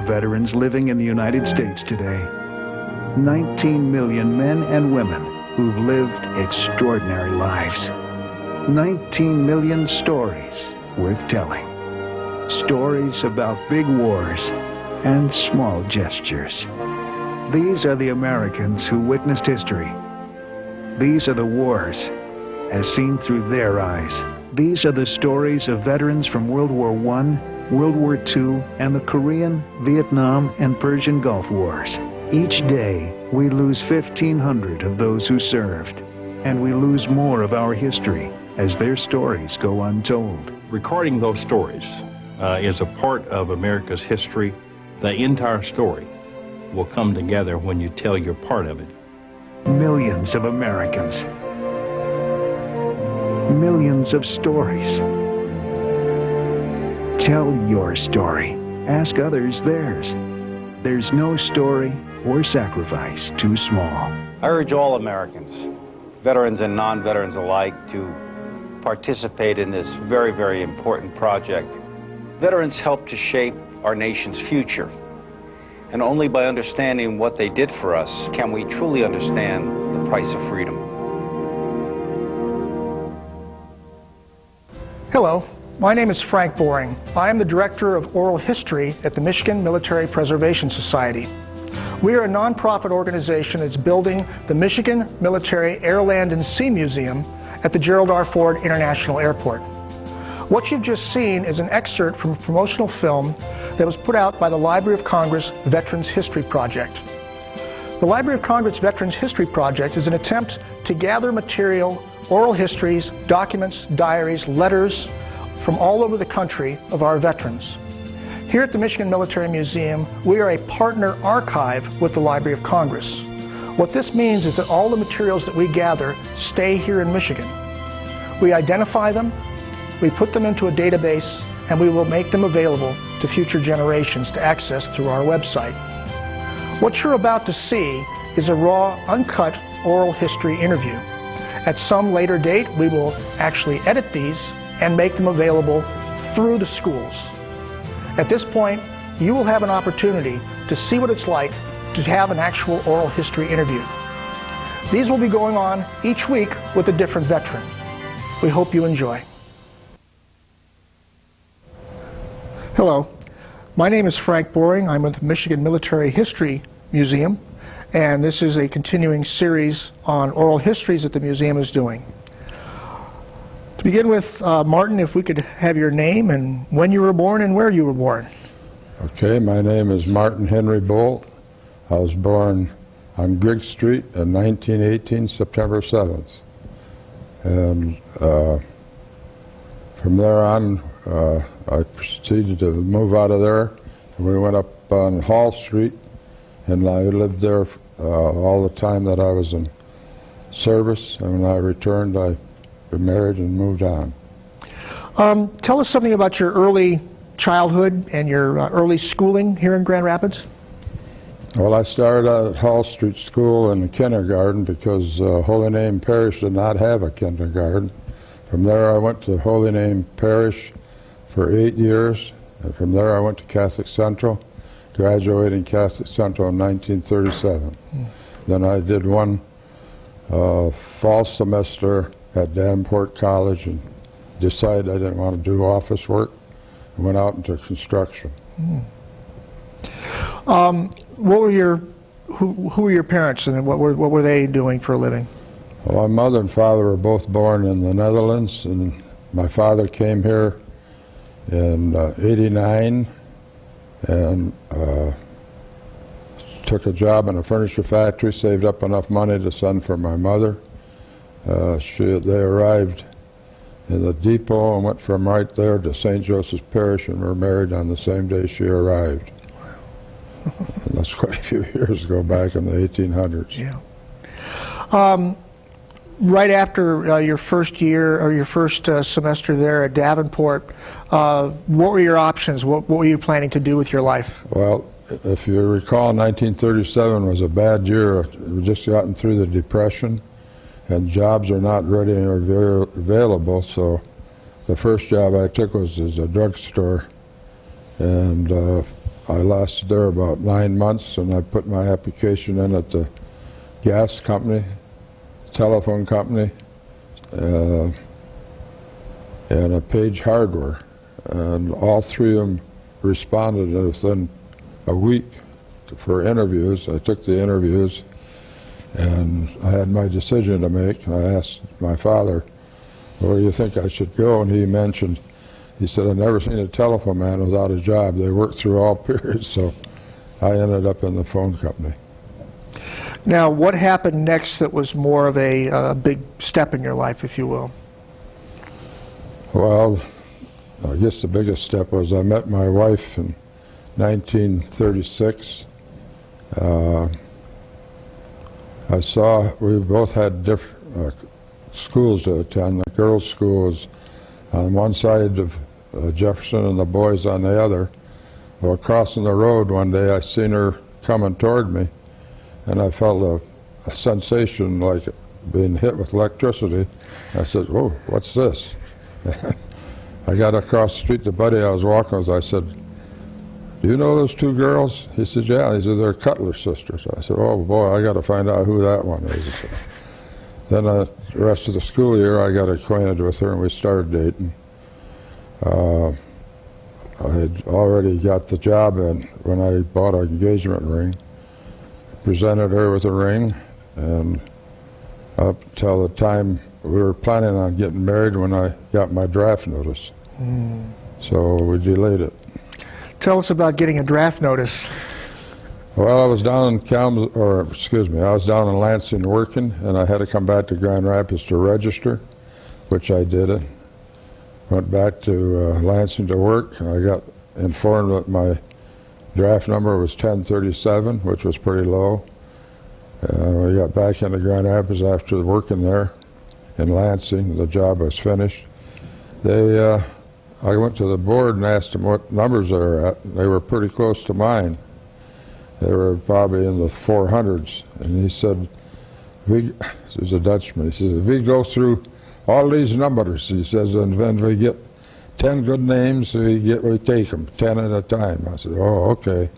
veterans living in the United States today. 19 million men and women who've lived extraordinary lives. 19 million stories worth telling. Stories about big wars and small gestures. These are the Americans who witnessed history. These are the wars as seen through their eyes. These are the stories of veterans from World War I, World War II, and the Korean, Vietnam, and Persian Gulf Wars. Each day, we lose 1,500 of those who served, and we lose more of our history as their stories go untold. Recording those stories is a part of America's history. The entire story will come together when you tell your part of it. Millions of Americans. Millions of stories. Tell your story. Ask others theirs. There's no story or sacrifice too small. I urge all Americans, veterans and non-veterans alike, to participate in this very, very important project. Veterans help to shape our nation's future. And only by understanding what they did for us can we truly understand the price of freedom. Hello, my name is Frank Boring. I am the Director of Oral History at the Michigan Military Preservation Society. We are a nonprofit organization that's building the Michigan Military Air, Land, and Sea Museum at the Gerald R. Ford International Airport. What you've just seen is an excerpt from a promotional film that was put out by the Library of Congress Veterans History Project. The Library of Congress Veterans History Project is an attempt to gather material, oral histories, documents, diaries, letters from all over the country of our veterans. Here at the Michigan Military Museum, we are a partner archive with the Library of Congress. What this means is that all the materials that we gather stay here in Michigan. We identify them, we put them into a database, and we will make them available to future generations to access through our website. What you're about to see is a raw, uncut oral history interview. At some later date, we will actually edit these and make them available through the schools. At this point, you will have an opportunity to see what it's like to have an actual oral history interview. These will be going on each week with a different veteran. We hope you enjoy. Hello, my name is Frank Boring. I'm with the Michigan Military History Museum, and this is a continuing series on oral histories that the museum is doing. To begin with, Martin, if we could have your name and when you were born and where you were born. Okay, my name is Martin Henry Bolt. I was born on Grigg Street in 1918, September 7th. And from there on, I proceeded to move out of there. We went up on Hall Street, and I lived there all the time that I was in service. And when I returned, I married and moved on. Tell us something about your early childhood and your early schooling here in Grand Rapids. Well, I started out at Hall Street School in the kindergarten because Holy Name Parish did not have a kindergarten. From there I went to Holy Name Parish for 8 years, and from there I went to Catholic Central, graduating Catholic Central in 1937. Then I did one fall semester at Davenport College and decided I didn't want to do office work and went out into construction. Who were your parents, and what were they doing for a living? Well, my mother and father were both born in the Netherlands, and my father came here in '89 and took a job in a furniture factory, saved up enough money to send for my mother. They arrived in the depot and went from right there to St. Joseph's Parish and were married on the same day she arrived. And that's quite a few years ago, back in the 1800s. Yeah. Right after your first year or your first semester there at Davenport, what were your options? What were you planning to do with your life? Well, if you recall, 1937 was a bad year. We just gotten through the Depression, and jobs are not ready or available, so the first job I took was as a drugstore, and I lasted there about 9 months, and I put my application in at the gas company, telephone company, and a Page Hardware. And all three of them responded within a week for interviews. I took the interviews, and I had my decision to make. And I asked my father, where do you think I should go? And he mentioned, he said, I've never seen a telephone man without a job. They work through all periods, so I ended up in the phone company. Now, what happened next that was more of a big step in your life, if you will? Well, I guess the biggest step was I met my wife in 1936. We both had different schools to attend. The girls' school was on one side of Jefferson and the boys on the other. Well, crossing the road one day, I seen her coming toward me, and I felt a sensation like being hit with electricity. I said, "Whoa, what's this?" I got across the street to Buddy I was walking with. I said, "Do you know those two girls?" He said, "Yeah." He said, "They're Cutler sisters." I said, "Oh boy, I got to find out who that one is." Then the rest of the school year, I got acquainted with her, and we started dating. I had already got the job when I bought an engagement ring. Presented her with a ring, and up till the time we were planning on getting married when I got my draft notice. So we delayed it. Tell us about getting a draft notice. Well, I was down in I was down in Lansing working, and I had to come back to Grand Rapids to register, which I did. Went back to Lansing to work, and I got informed that my draft number was 1037, which was pretty low. We got back into Grand Rapids after working there in Lansing. The job was finished. I went to the board and asked them what numbers they were at. They were pretty close to mine. They were probably in the 400s. And he said, he's a Dutchman, he says, if we go through all these numbers, he says, and then we get 10 good names, we take them, 10 at a time. I said, oh, okay.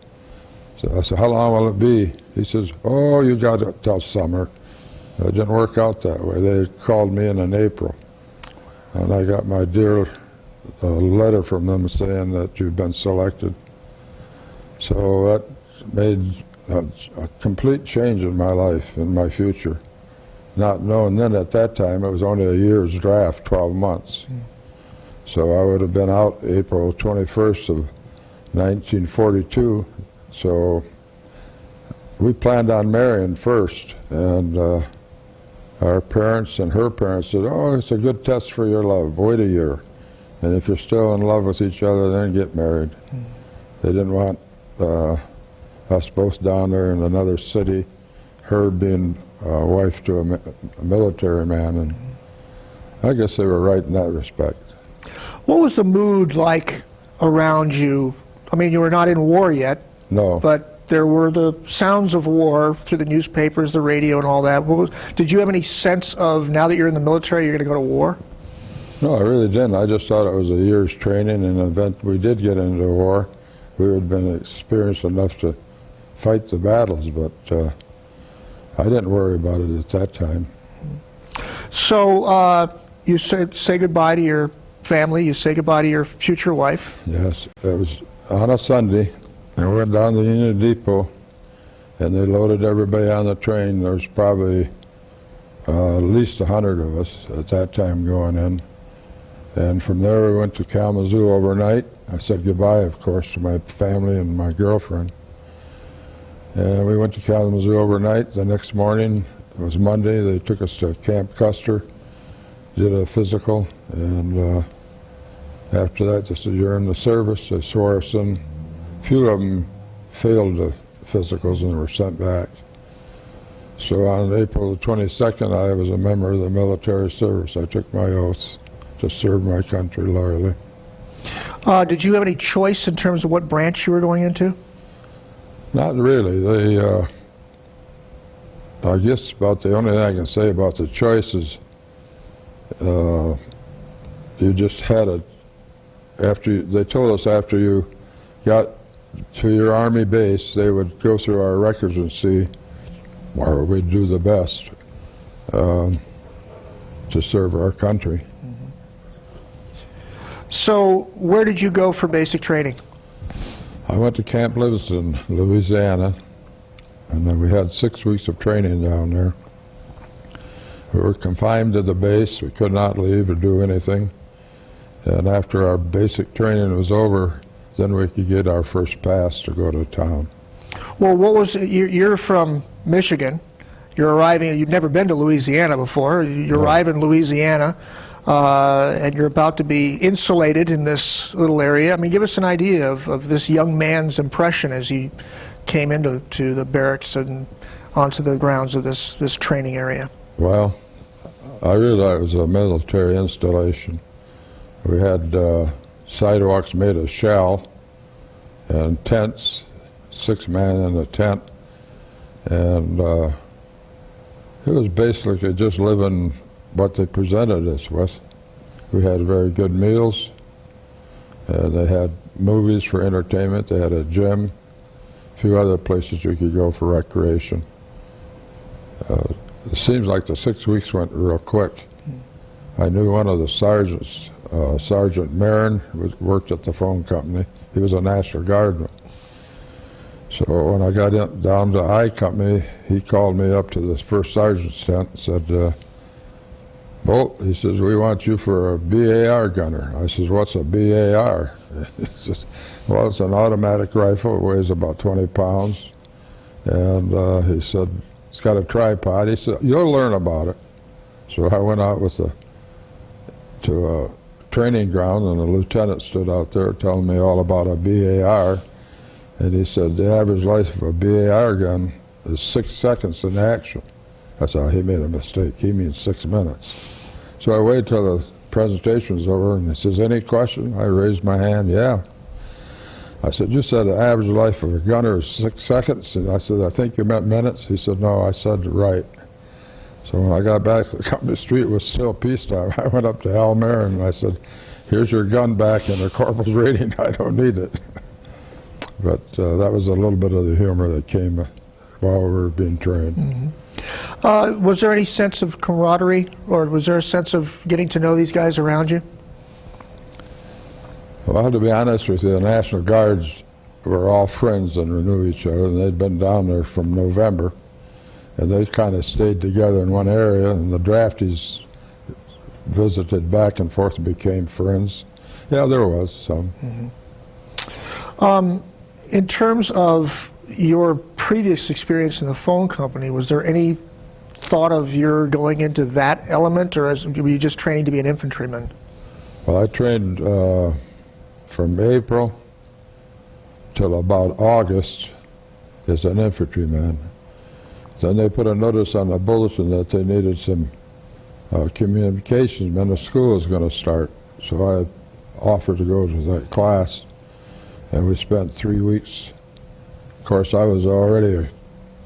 So I said, how long will it be? He says, oh, you got it till summer. It didn't work out that way. They called me in April, and I got my dear letter from them saying that you've been selected. So that made a complete change in my life and my future. Not knowing then at that time it was only a year's draft, 12 months. So I would have been out April 21st of 1942. So we planned on marrying first, and our parents and her parents said, oh, it's a good test for your love, wait a year. And if you're still in love with each other, then get married. They didn't want us both down there in another city, her being wife to a military man, and I guess they were right in that respect. What was the mood like around you? I mean, you were not in war yet. No. But there were the sounds of war through the newspapers, the radio, and all that. Did you have any sense of, now that you're in the military, you're going to go to war? No, I really didn't. I just thought it was a year's training, and event we did get into war. We had been experienced enough to fight the battles, but I didn't worry about it at that time. So you say goodbye to your family, you say goodbye to your future wife. Yes, it was on a Sunday. I went down to the Union Depot, and they loaded everybody on the train. There was probably at least 100 of us at that time going in. And from there we went to Kalamazoo overnight. I said goodbye, of course, to my family and my girlfriend. And we went to Kalamazoo overnight. The next morning, it was Monday, they took us to Camp Custer, did a physical, and after that they said, you're in the service. They swore us in. A few of them failed the physicals and were sent back. So on April the 22nd, I was a member of the military service. I took my oath to serve my country loyally. Did you have any choice in terms of what branch you were going into? Not really. I guess about the only thing I can say about the choice is you just had it. They told us after you got to your Army base, they would go through our records and see where we'd do the best to serve our country. So where did you go for basic training? I went to Camp Livingston, Louisiana, and then we had 6 weeks of training down there. We were confined to the base. We could not leave or do anything. And after our basic training was over, then we could get our first pass to go to town. Well, what was you're from Michigan. You're arriving. You've never been to Louisiana before. You arrive in Louisiana, and you're about to be insulated in this little area. I mean, give us an idea of this young man's impression as he came into the barracks and onto the grounds of this training area. Well, I realized it was a military installation. We had sidewalks made of shell and tents, 6 men in a tent, and it was basically just living what they presented us with. We had very good meals, and they had movies for entertainment, they had a gym, a few other places you could go for recreation. It seems like the 6 weeks went real quick. I knew one of the sergeants, Sergeant Marin, worked at the phone company. He was a National Guardman. So when I got down to I Company, he called me up to the first sergeant's tent and said, Bolt, he says, we want you for a BAR gunner. I says, what's a BAR? He says, well, it's an automatic rifle. It weighs about 20 pounds. And he said, it's got a tripod. He said, you'll learn about it. So I went out to a training ground, and the lieutenant stood out there telling me all about a BAR. And he said, the average life of a BAR gun is 6 seconds in action. I said, he made a mistake. He means 6 minutes. So I waited till the presentation was over, and he says, any question? I raised my hand, yeah. I said, you said the average life of a gunner is 6 seconds? And I said, I think you meant minutes. He said, no, I said it right. So when I got back to the company street, it was still peacetime. I went up to Al Marin and I said, here's your gun back and the corporal's rating. I don't need it. But that was a little bit of the humor that came while we were being trained. Mm-hmm. Was there any sense of camaraderie, or was there a sense of getting to know these guys around you? Well, to be honest with you, the National Guards were all friends and knew each other, and they'd been down there from November, and they kind of stayed together in one area, and the draftees visited back and forth and became friends. Yeah, there was some. Mm-hmm. In terms of your previous experience in the phone company, was there any thought of your going into that element, or were you just training to be an infantryman? Well, I trained from April till about August as an infantryman. Then they put a notice on the bulletin that they needed some communications men. The school was going to start, so I offered to go to that class, and we spent 3 weeks. Of course, I was already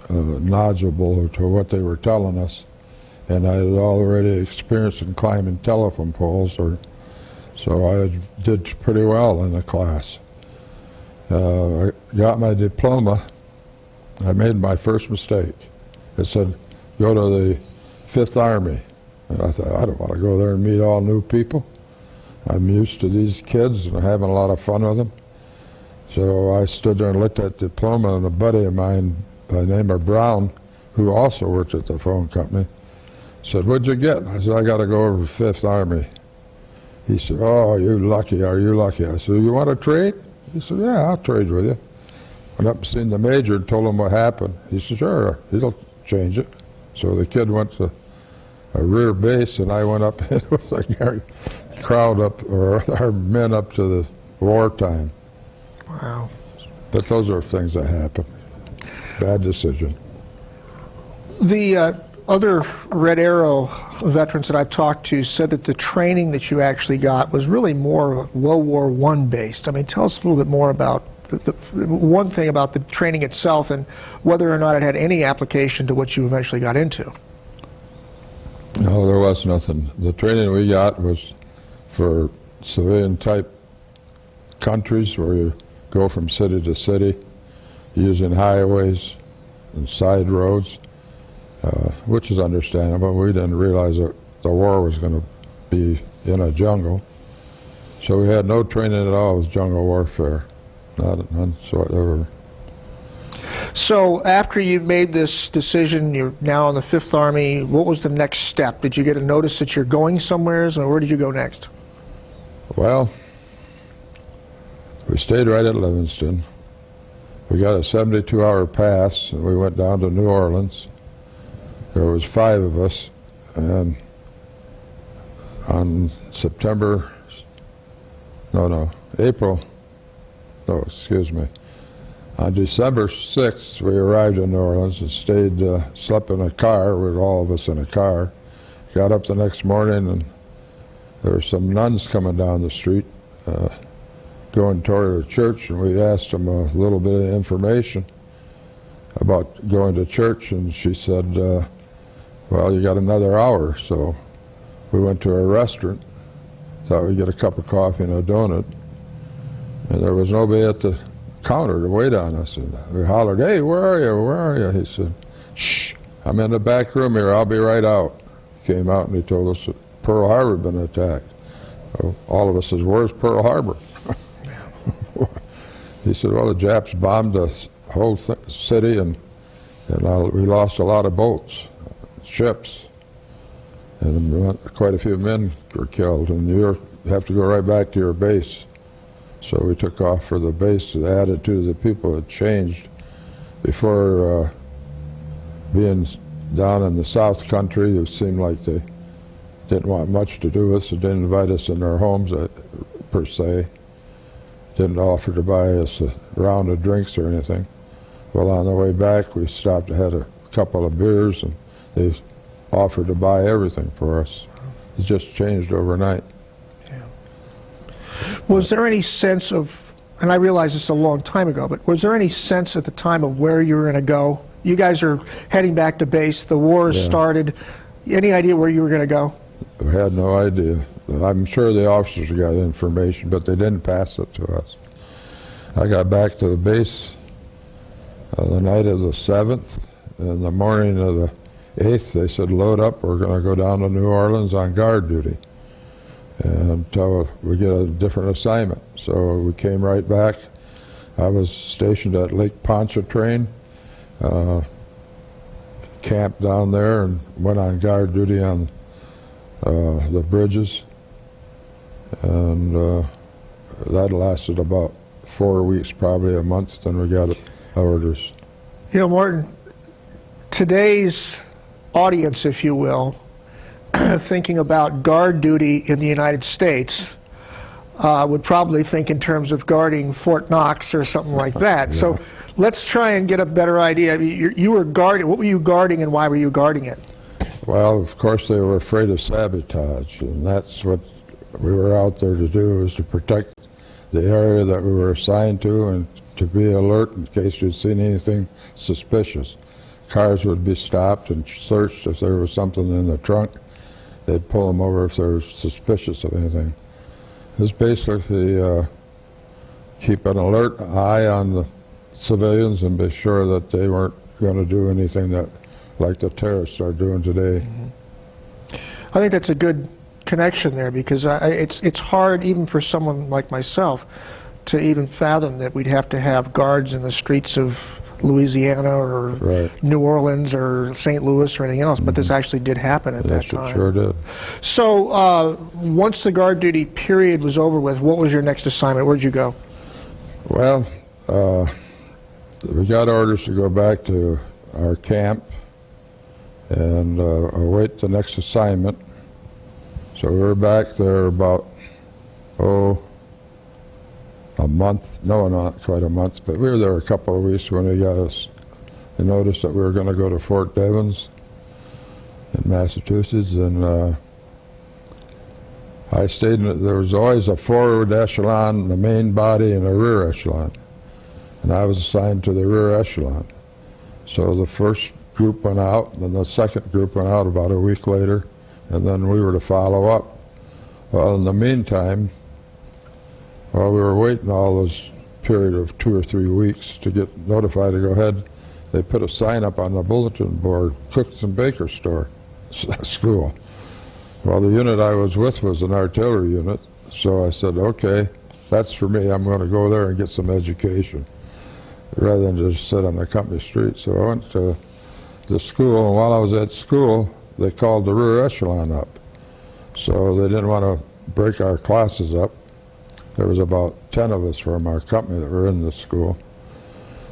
knowledgeable to what they were telling us, and I had already experienced in climbing telephone poles, so I did pretty well in the class. I got my diploma. I made my first mistake. It said, go to the 5th Army. And I thought, I don't want to go there and meet all new people. I'm used to these kids and having a lot of fun with them. So I stood there and looked at the diploma, and a buddy of mine by the name of Brown, who also worked at the phone company, said, what'd you get? I said, I got to go over to 5th Army. He said, oh, you're lucky, are you lucky? I said, you want to trade? He said, yeah, I'll trade with you. Went up and seen the major and told him what happened. He said, sure, he'll change it. So the kid went to a rear base, and I went up with a crowd up, or our men up to the wartime. Wow. But those are things that happen. Bad decision. The other Red Arrow veterans that I've talked to said that the training that you actually got was really more World War I based. I mean, tell us a little bit more about the one thing about the training itself and whether or not it had any application to what you eventually got into. No, there was nothing. The training we got was for civilian type countries where go from city to city using highways and side roads, which is understandable. We didn't realize that the war was going to be in a jungle. So we had no training at all with jungle warfare, none whatsoever. So after you made this decision, you're now in the 5th Army, what was the next step? Did you get a notice that you're going somewhere, and where did you go next? Well, we stayed right at Livingston. We got a 72-hour pass, and we went down to New Orleans. There was 5 of us, and on on December 6th, we arrived in New Orleans and stayed, slept in a car, with all of us in a car. Got up the next morning, and there were some nuns coming down the street, going toward a church, and we asked them a little bit of information about going to church, and she said, well, you got another hour. So we went to a restaurant, thought we'd get a cup of coffee and a donut, and there was nobody at the counter to wait on us. And we hollered, hey, where are you, where are you? He said, shh, I'm in the back room here, I'll be right out. Came out and he told us that Pearl Harbor had been attacked. So all of us said, where's Pearl Harbor? He said, well, the Japs bombed the whole city, and we lost a lot of boats, ships, and quite a few men were killed, and you have to go right back to your base. So we took off for the base. The attitude of the people had changed. Before being down in the South Country, it seemed like they didn't want much to do with us. They didn't invite us in their homes, per se. Didn't offer to buy us a round of drinks or anything. Well, on the way back, we stopped and had a couple of beers, and they offered to buy everything for us. It just changed overnight. Yeah. Was there any sense of, and I realize it's a long time ago, but was there any sense at the time of where you were going to go? You guys are heading back to base, the war has started. Any idea where you were going to go? We had no idea. I'm sure the officers got information, but they didn't pass it to us. I got back to the base the night of the 7th. In the morning of the 8th, they said, load up, we're going to go down to New Orleans on guard duty until we get a different assignment. So we came right back. I was stationed at Lake Pontchartrain, camped down there, and went on guard duty on the bridges, and that lasted about 4 weeks, probably a month, then we got orders. You know, Martin, today's audience, if you will, thinking about guard duty in the United States, would probably think in terms of guarding Fort Knox or something like that. Yeah. So let's try and get a better idea. You were guarding, what were you guarding and why were you guarding it? Well, of course, they were afraid of sabotage, and that's what we were out there to do, was to protect the area that we were assigned to and to be alert in case you'd seen anything suspicious. Cars would be stopped and searched. If there was something in the trunk, they'd pull them over if they were suspicious of anything. It was basically keep an alert eye on the civilians and be sure that they weren't going to do anything that like the terrorists are doing today. Mm-hmm. I think that's a good connection there, because it's hard even for someone like myself to even fathom that we'd have to have guards in the streets of Louisiana or New Orleans or St. Louis or anything else, but this actually did happen at that time. It sure did. So once the guard duty period was over with, what was your next assignment? Where'd you go? Well, we got orders to go back to our camp and await the next assignment. So we were back there about, a month, no, not quite a month, but we were there a couple of weeks when they got us the notice that we were going to go to Fort Devens in Massachusetts, and I stayed in, there was always a forward echelon, the main body, and a rear echelon, and I was assigned to the rear echelon. So the first group went out, and then the second group went out about a week later, and then we were to follow up. Well, in the meantime, while we were waiting all those period of 2 or 3 weeks to get notified to go ahead. They put a sign up on the bulletin board, Cooks and Baker Store School. Well, the unit I was with was an artillery unit, so I said, okay, that's for me. I'm going to go there and get some education rather than just sit on the company street. So I went to the school, and while I was at school, they called the rear echelon up. So they didn't want to break our classes up. There was about 10 of us from our company that were in the school.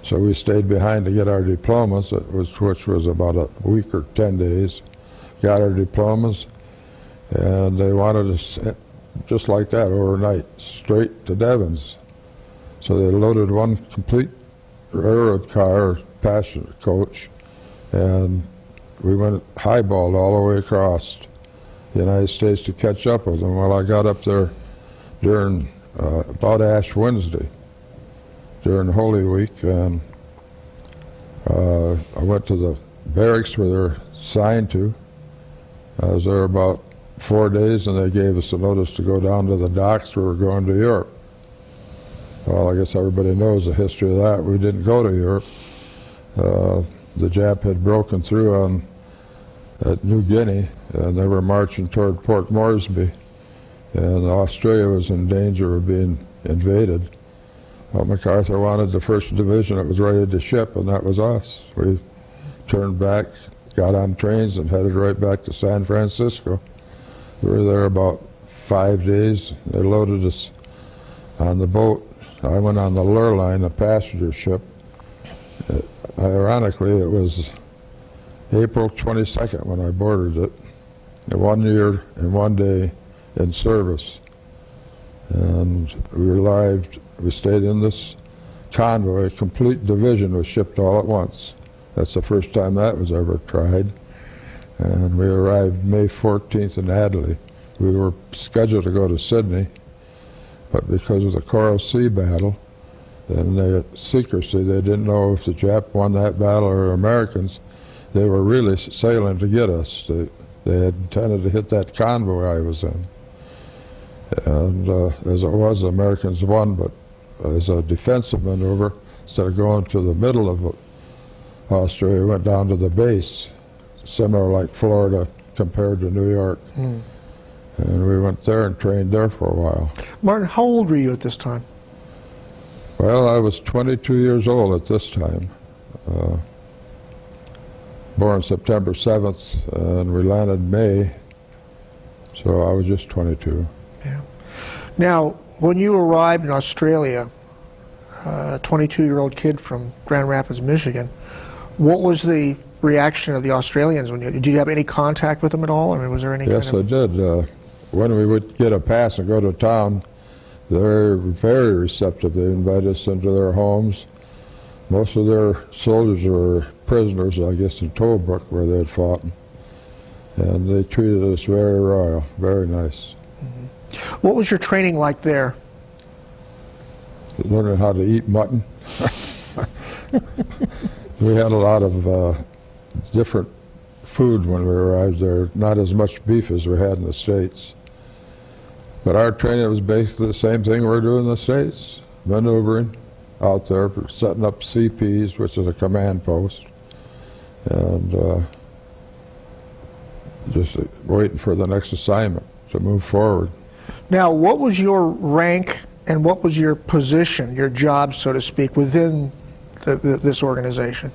So we stayed behind to get our diplomas, which was about a week or 10 days. Got our diplomas, and they wanted us just like that overnight, straight to Devens. So they loaded one complete railroad car, passenger coach, and we went highballed all the way across the United States to catch up with them. Well, I got up there during about Ash Wednesday, during Holy Week, and I went to the barracks where they're assigned to. I was there about 4 days, and they gave us a notice to go down to the docks where we're going to Europe. Well, I guess everybody knows the history of that. We didn't go to Europe. The Jap had broken through at New Guinea, and they were marching toward Port Moresby, and Australia was in danger of being invaded. Well, MacArthur wanted the 1st Division that was ready to ship, and that was us. We turned back, got on trains, and headed right back to San Francisco. We were there about 5 days. They loaded us on the boat. I went on the Lurline, a passenger ship. Ironically, it was April 22nd when I boarded it. 1 year and 1 day in service. And we arrived, we stayed in this convoy. A complete division was shipped all at once. That's the first time that was ever tried. And we arrived May 14th in Adelaide. We were scheduled to go to Sydney, but because of the Coral Sea battle and the secrecy, they didn't know if the Jap won that battle or Americans. They were really sailing to get us. They had intended to hit that convoy I was in. And as it was, the Americans won, but as a defensive maneuver, instead of going to the middle of Australia, we went down to the base, similar like Florida compared to New York. And we went there and trained there for a while. Martin, how old were you at this time? Well, I was 22 years old at this time. Born September 7th, and we landed May, so I was just 22. Yeah. Now, when you arrived in Australia, a 22-year-old kid from Grand Rapids, Michigan, what was the reaction of the Australians? Did you have any contact with them at all? I mean, was there any Yes, kind of... I did. When we would get a pass and go to town, they were very receptive. They invited us into their homes. Most of their soldiers were prisoners, I guess, in Tobruk, where they had fought. And they treated us very royal, very nice. What was your training like there? Learning how to eat mutton. We had a lot of different food when we arrived there, not as much beef as we had in the States. But our training was basically the same thing we're doing in the States, maneuvering out there, setting up CPs, which is a command post, and just waiting for the next assignment to move forward. Now, what was your rank and what was your position, your job, so to speak, within this organization?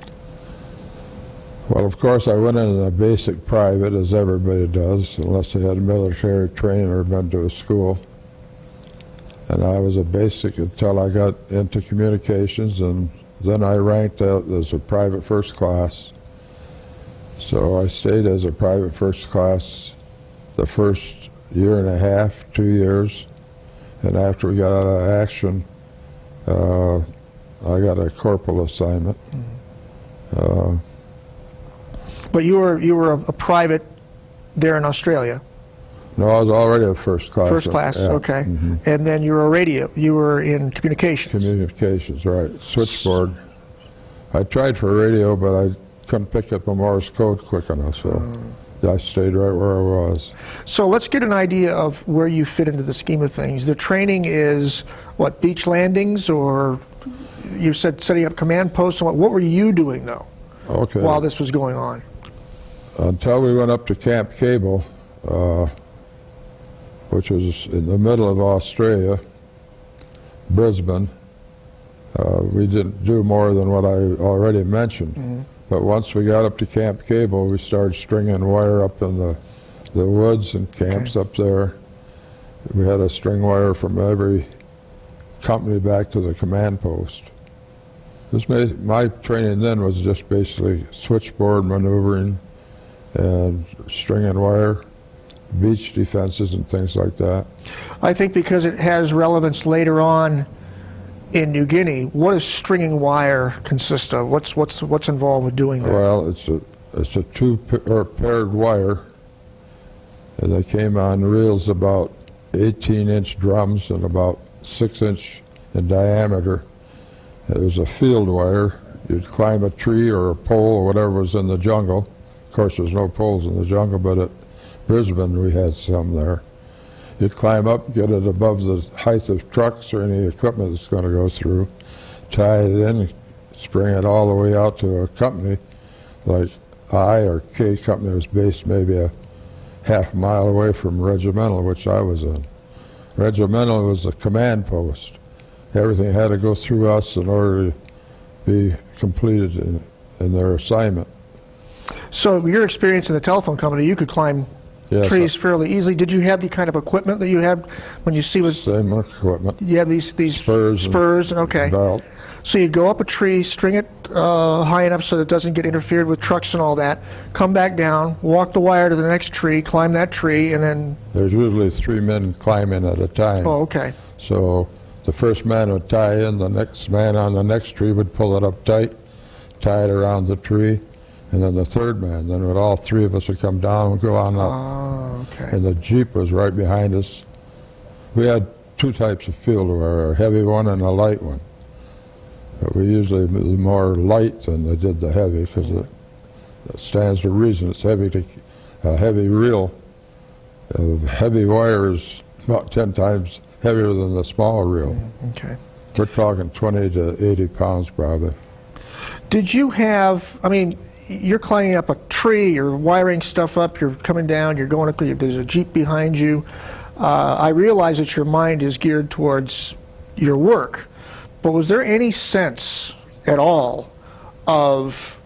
Well, of course, I went in a basic private, as everybody does, unless they had military training or been to a school. And I was a basic until I got into communications, and then I ranked out as a private first class. So I stayed as a private first class the first year and a half, 2 years, and after we got out of action, I got a corporal assignment. But you were a private there in Australia. No, I was already a first class. First class, yeah. okay. And then you were a radio. You were in communications. Communications, right. Switchboard. I tried for radio, but I couldn't pick up a Morse code quick enough, so I stayed right where I was. So let's get an idea of where you fit into the scheme of things. The training is, what, beach landings, or you said setting up command posts? What were you doing, though, Okay. while this was going on? Until we went up to Camp Cable, which was in the middle of Australia, Brisbane, we didn't do more than what I already mentioned. Mm-hmm. But once we got up to Camp Cable, we started stringing wire up in the woods and camps up there. We had to string wire from every company back to the command post. My training then was just basically switchboard maneuvering and stringing wire, beach defenses and things like that. I think because it has relevance later on in New Guinea, what does stringing wire consist of? What's involved with doing that? Well, it's a paired wire, and they came on reels about 18-inch drums and about 6-inch in diameter. It was a field wire. You'd climb a tree or a pole or whatever was in the jungle. Of course, there's no poles in the jungle, but at Brisbane we had some there. You'd climb up, get it above the height of trucks or any equipment that's going to go through, tie it in, spring it all the way out to a company, like I or K company was based maybe a half-mile away from Regimental, which I was in. Regimental was a command post. Everything had to go through us in order to be completed in their assignment. So your experience in the telephone company, you could climb trees fairly easily. Did you have the kind of equipment that you have when you see with... Same equipment. You have these spurs, okay. Belt. So you go up a tree, string it high enough so that it doesn't get interfered with trucks and all that, come back down, walk the wire to the next tree, climb that tree, and then... There's usually 3 men climbing at a time. Oh, okay. So the first man would tie in, the next man on the next tree would pull it up tight, tie it around the tree, and then the third man. Then all 3 of us would come down and go on up. Oh, okay. And the Jeep was right behind us. We had 2 types of field wire, a heavy one and a light one. But we usually was more light than they did the heavy, because it stands to reason. It's heavy a heavy reel. Heavy wire is about 10 times heavier than the small reel. Okay. We're talking 20 to 80 pounds probably. Did you have, I mean, you're climbing up a tree, you're wiring stuff up, you're coming down, you're going up, there's a Jeep behind you. I realize that your mind is geared towards your work, but was there any sense at all of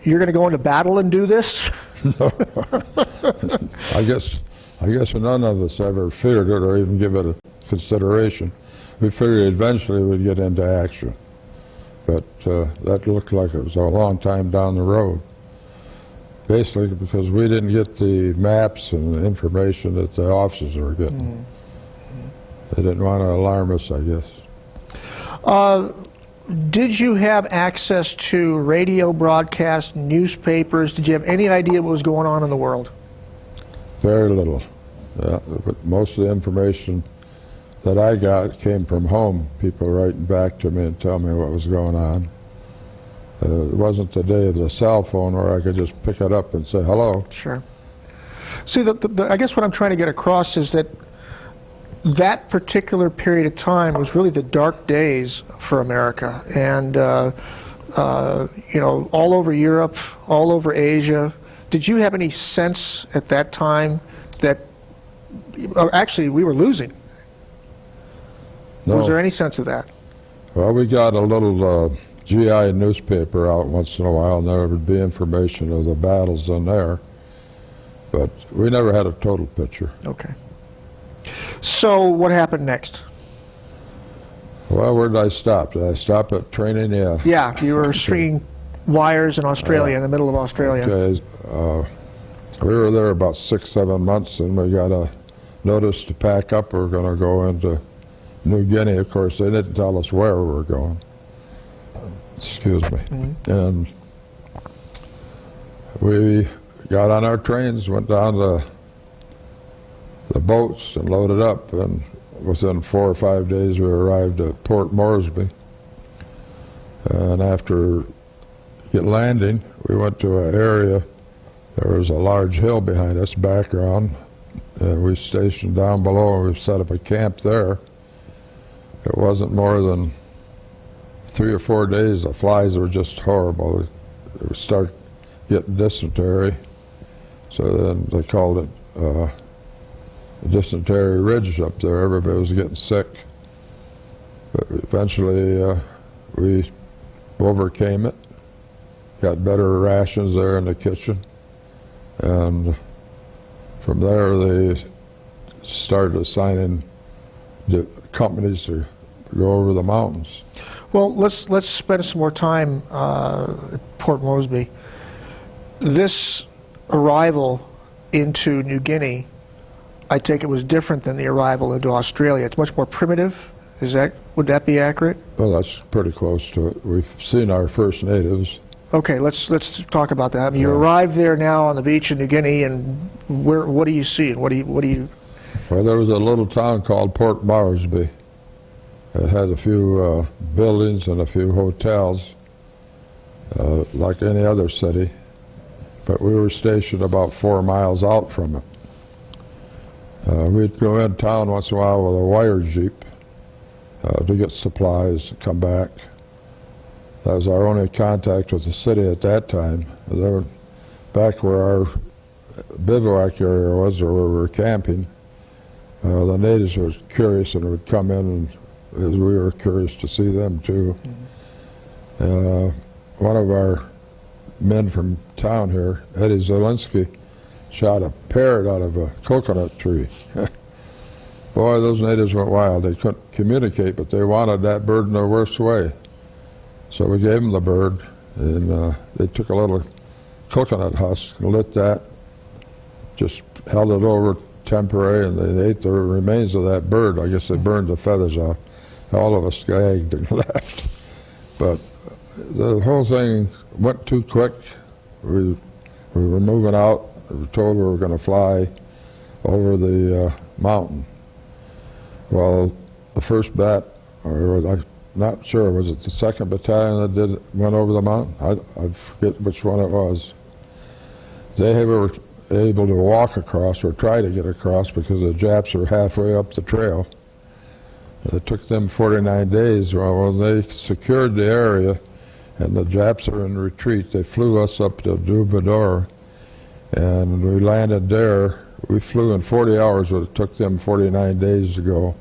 you're going to go into battle and do this? No. I guess none of us ever feared it or even give it a consideration. We figured eventually we'd get into action. But that looked like it was a long time down the road. Basically because we didn't get the maps and the information that the officers were getting. They didn't want to alarm us, I guess. Did you have access to radio broadcasts, newspapers? Did you have any idea what was going on in the world? Very little. But most of the information that I got came from home, people writing back to me and telling me what was going on. It wasn't the day of the cell phone where I could just pick it up and say hello. Sure. See, I guess what I'm trying to get across is that that particular period of time was really the dark days for America. And, you know, all over Europe, all over Asia. Did you have any sense at that time that, actually, we were losing? No. Was there any sense of that? Well, we got a little GI newspaper out once in a while, and there would be information of the battles in there. But we never had a total picture. Okay. So what happened next? Well, where did I stop? Did I stop at training? Yeah. Yeah, you were stringing wires in Australia, in the middle of Australia. Okay. We were there about 6-7 months, and we got a notice to pack up. We were going to go into New Guinea. Of course, they didn't tell us where we were going. Excuse me. And we got on our trains, went down to the boats and loaded up, and within 4 or 5 days we arrived at Port Moresby. And after landing, we went to an area There was a large hill behind us, background, and we stationed down below and we set up a camp there. It wasn't more than 3 or 4 days. The flies were just horrible. It would start getting dysentery, so then they called it the dysentery ridge up there. Everybody was getting sick, but eventually we overcame it, got better rations there in the kitchen, and from there they started assigning the companies to go over the mountains. Well, let's spend some more time at Port Moresby. This arrival into New Guinea, I take it, was different than the arrival into Australia. It's much more primitive. Would that be accurate? Well, that's pretty close to it. We've seen our first natives. Okay, let's talk about that. I mean, you arrive there now on the beach in New Guinea, and what do you see? What do you? Well, there was a little town called Port Moresby. It had a few buildings and a few hotels, like any other city, but we were stationed about 4 miles out from it. We'd go in town once in a while with a wire jeep to get supplies and come back. That was our only contact with the city at that time. They were back where our bivouac area was, or where we were camping. The natives were curious and would come in, and as we were curious to see them too. One of our men from town here, Eddie Zielinski, shot a parrot out of a coconut tree. Boy, those natives went wild. They couldn't communicate, but they wanted that bird in their worst way. So we gave them the bird, and they took a little coconut husk and lit that, just held it over temporary, and they ate the remains of that bird. I guess they burned the feathers off. All of us gagged and left. But the whole thing went too quick. We were moving out. We were told we were going to fly over the mountain. Well, the first bat, or I'm not sure, was it the 2nd Battalion that went over the mountain? I forget which one it was. They were able to walk across, or try to get across, because the Japs were halfway up the trail. It took them 49 days. Well, when they secured the area and the Japs are in retreat, they flew us up to Dubador, and we landed there. We flew in 40 hours, but it took them 49 days to go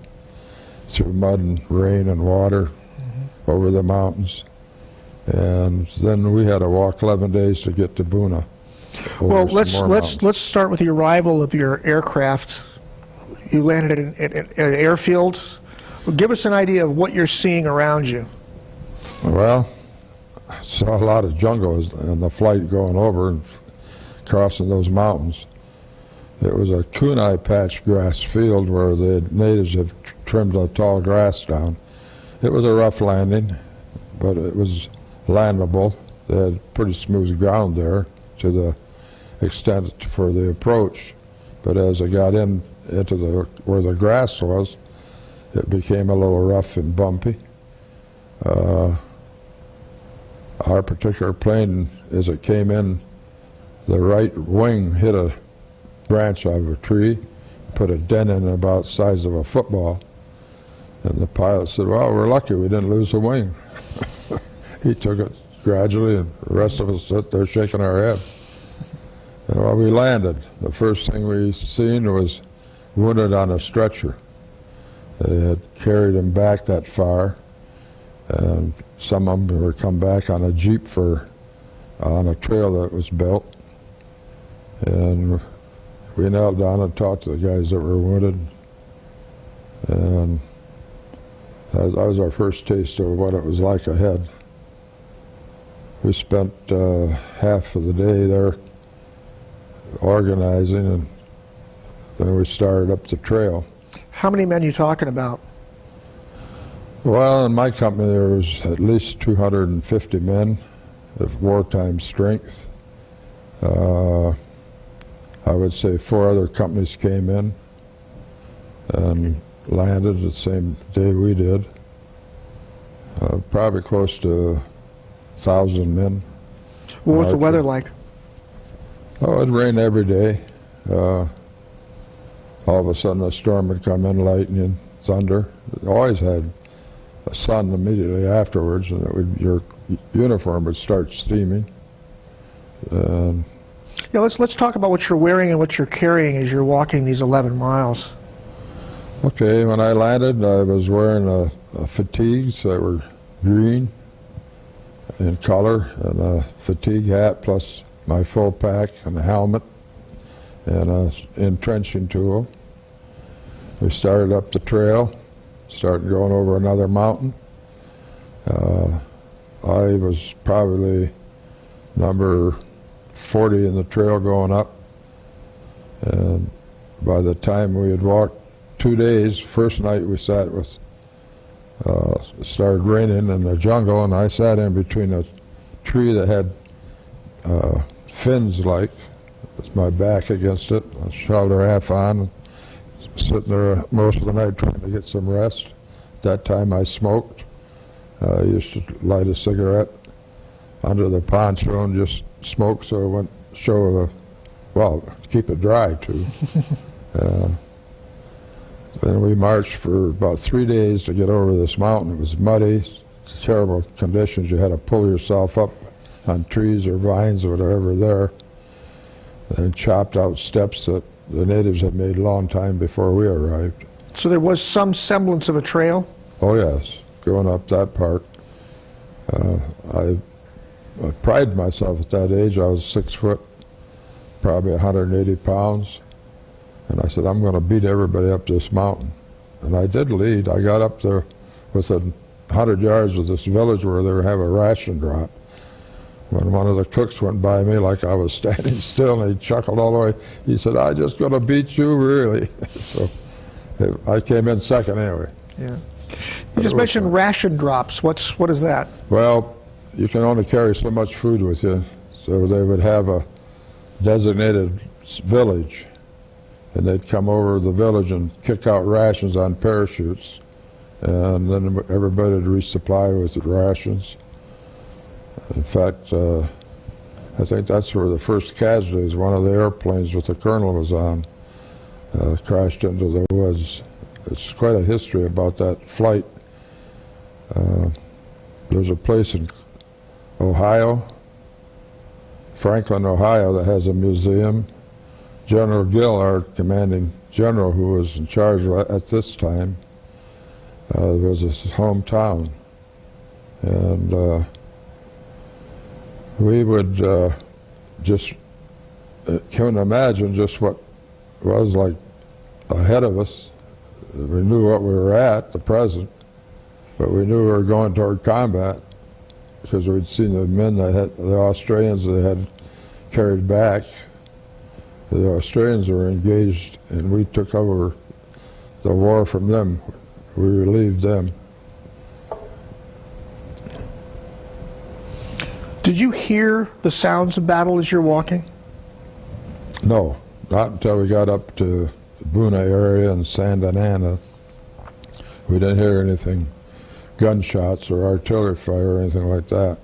through mud and rain and water over the mountains. And then we had to walk 11 days to get to Buna. Well, let's start with the arrival of your aircraft. You landed at an airfield. Give us an idea of what you're seeing around you. Well, I saw a lot of jungle and the flight going over and crossing those mountains. It was a kunai patch grass field where the natives have trimmed the tall grass down. It was a rough landing, but it was landable. They had pretty smooth ground there to the extent for the approach. But as I got into where the grass was, it became a little rough and bumpy. Our particular plane, as it came in, the right wing hit a branch of a tree, put a dent in about the size of a football. And the pilot said, well, we're lucky we didn't lose the wing. He took it gradually, and the rest of us sat there shaking our head. And while we landed, the first thing we seen was wounded on a stretcher. They had carried him back that far, and some of them were come back on a jeep on a trail that was built. And we knelt down and talked to the guys that were wounded, and that was our first taste of what it was like ahead. We spent half of the day there organizing, and then we started up the trail. How many men are you talking about? Well, in my company there was at least 250 men of wartime strength. I would say 4 other companies came in and landed the same day we did. Probably close to 1,000 men. What was the weather like? Oh, it'd rain every day. All of a sudden a storm would come in, lightning, thunder. It always had a sun immediately afterwards, and your uniform would start steaming. Yeah, let's talk about what you're wearing and what you're carrying as you're walking these 11 miles. Okay, when I landed, I was wearing a fatigues that were green in color, and a fatigue hat plus my full pack and a helmet and an entrenching tool. We started up the trail, started going over another mountain. I was probably number 40 in the trail going up, and by the time we had walked 2 days, first night we sat with, it started raining in the jungle, and I sat in between a tree that had fins like, with my back against it, a shelter half on, sitting there most of the night trying to get some rest. At that time I smoked. I used to light a cigarette under the poncho and just smoke so it wouldn't show well, keep it dry too. Then we marched for about 3 days to get over this mountain. It was muddy, terrible conditions. You had to pull yourself up on trees or vines or whatever there, and chopped out steps that the natives had made a long time before we arrived. So there was some semblance of a trail? Oh yes, going up that part. I prided myself at that age. I was 6 foot, probably 180 pounds. And I said, I'm going to beat everybody up this mountain. And I did lead. I got up there within 100 yards of this village where they were having a ration drop. When one of the cooks went by me like I was standing still, and he chuckled all the way. He said, I'm just going to beat you, really. So I came in second anyway. Yeah. You just mentioned ration drops. What is that? Well, you can only carry so much food with you. So they would have a designated village, and they'd come over the village and kick out rations on parachutes, and then everybody would resupply with the rations. In fact, I think that's where the first casualties, one of the airplanes with the colonel was on, crashed into the woods. It's quite a history about that flight. There's a place in Ohio, Franklin, Ohio, that has a museum. General Gill, our commanding general, who was in charge at this time, was his hometown. And we would just, can't imagine just what was like ahead of us. We knew what we were at, the present, but we knew we were going toward combat because we'd seen the men that had, the Australians that had carried back. The Australians were engaged, and we took over the war from them. We relieved them. Did you hear the sounds of battle as you're walking? No, not until we got up to the Buna area and Sandanana. We didn't hear anything, gunshots or artillery fire or anything like that.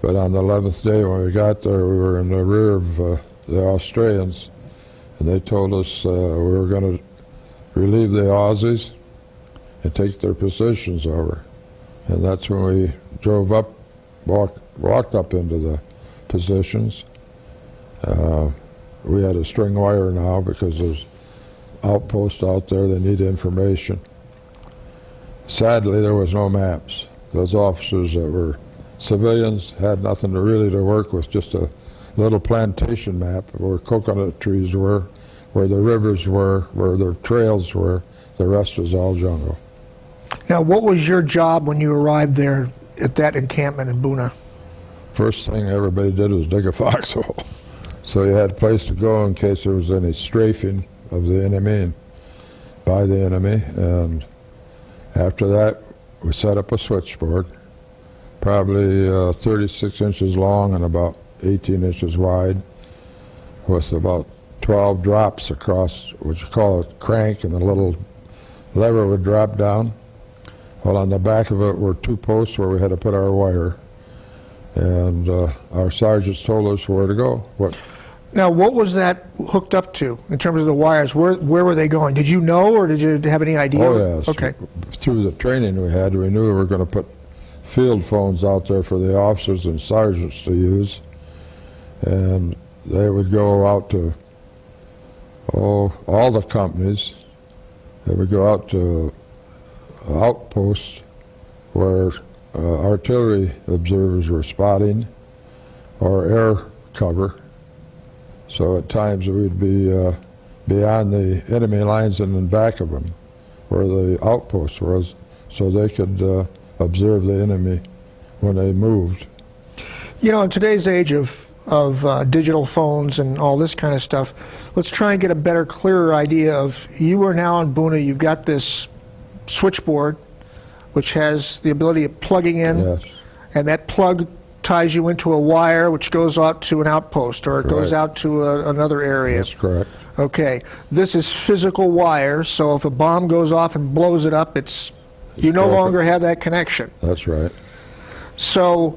But on the 11th day when we got there, we were in the rear of the Australians, and they told us we were going to relieve the Aussies and take their positions over. And that's when we drove up, walked up into the positions. We had a string wire now because there's outposts out there that need information. Sadly, there was no maps. Those officers that were civilians had nothing to work with, just a little plantation map of where coconut trees were, where the rivers were, where the trails were. The rest was all jungle. Now, what was your job when you arrived there at that encampment in Buna? First thing everybody did was dig a foxhole. So you had a place to go in case there was any strafing of the enemy and by the enemy. And after that, we set up a switchboard, probably 36 inches long and about 18 inches wide, with about 12 drops across, what you call a crank, and a little lever would drop down. Well, on the back of it were 2 posts where we had to put our wire. And our sergeants told us where to go. Now, what was that hooked up to in terms of the wires? Where were they going? Did you know, or did you have any idea? Oh, yes. Okay. Through the training we had, we knew we were going to put field phones out there for the officers and sergeants to use. And they would go out to all the companies. They would go out to outposts where artillery observers were spotting or air cover. So at times we'd be beyond the enemy lines and in back of them where the outpost was, so they could observe the enemy when they moved. You know, in today's age of digital phones and all this kind of stuff, let's try and get a better, clearer idea of, you are now in Buna, you've got this switchboard which has the ability of plugging in, Yes. and that plug ties you into a wire which goes out to an outpost, or it goes Right. out to another area. That's correct. Okay, this is physical wire, so if a bomb goes off and blows it up, you no broken. longer have that connection. That's right. So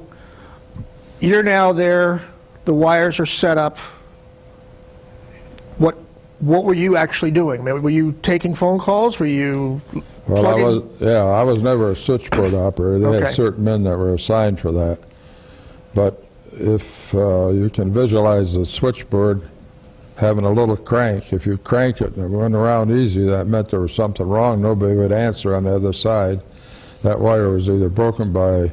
you're now there, the wires are set up. What were you actually doing? Were you taking phone calls? Were you Well, plugging? I was never a switchboard operator. They Okay. had certain men that were assigned for that. But if you can visualize the switchboard having a little crank, if you cranked it and it went around easy, that meant there was something wrong. Nobody would answer on the other side. That wire was either broken by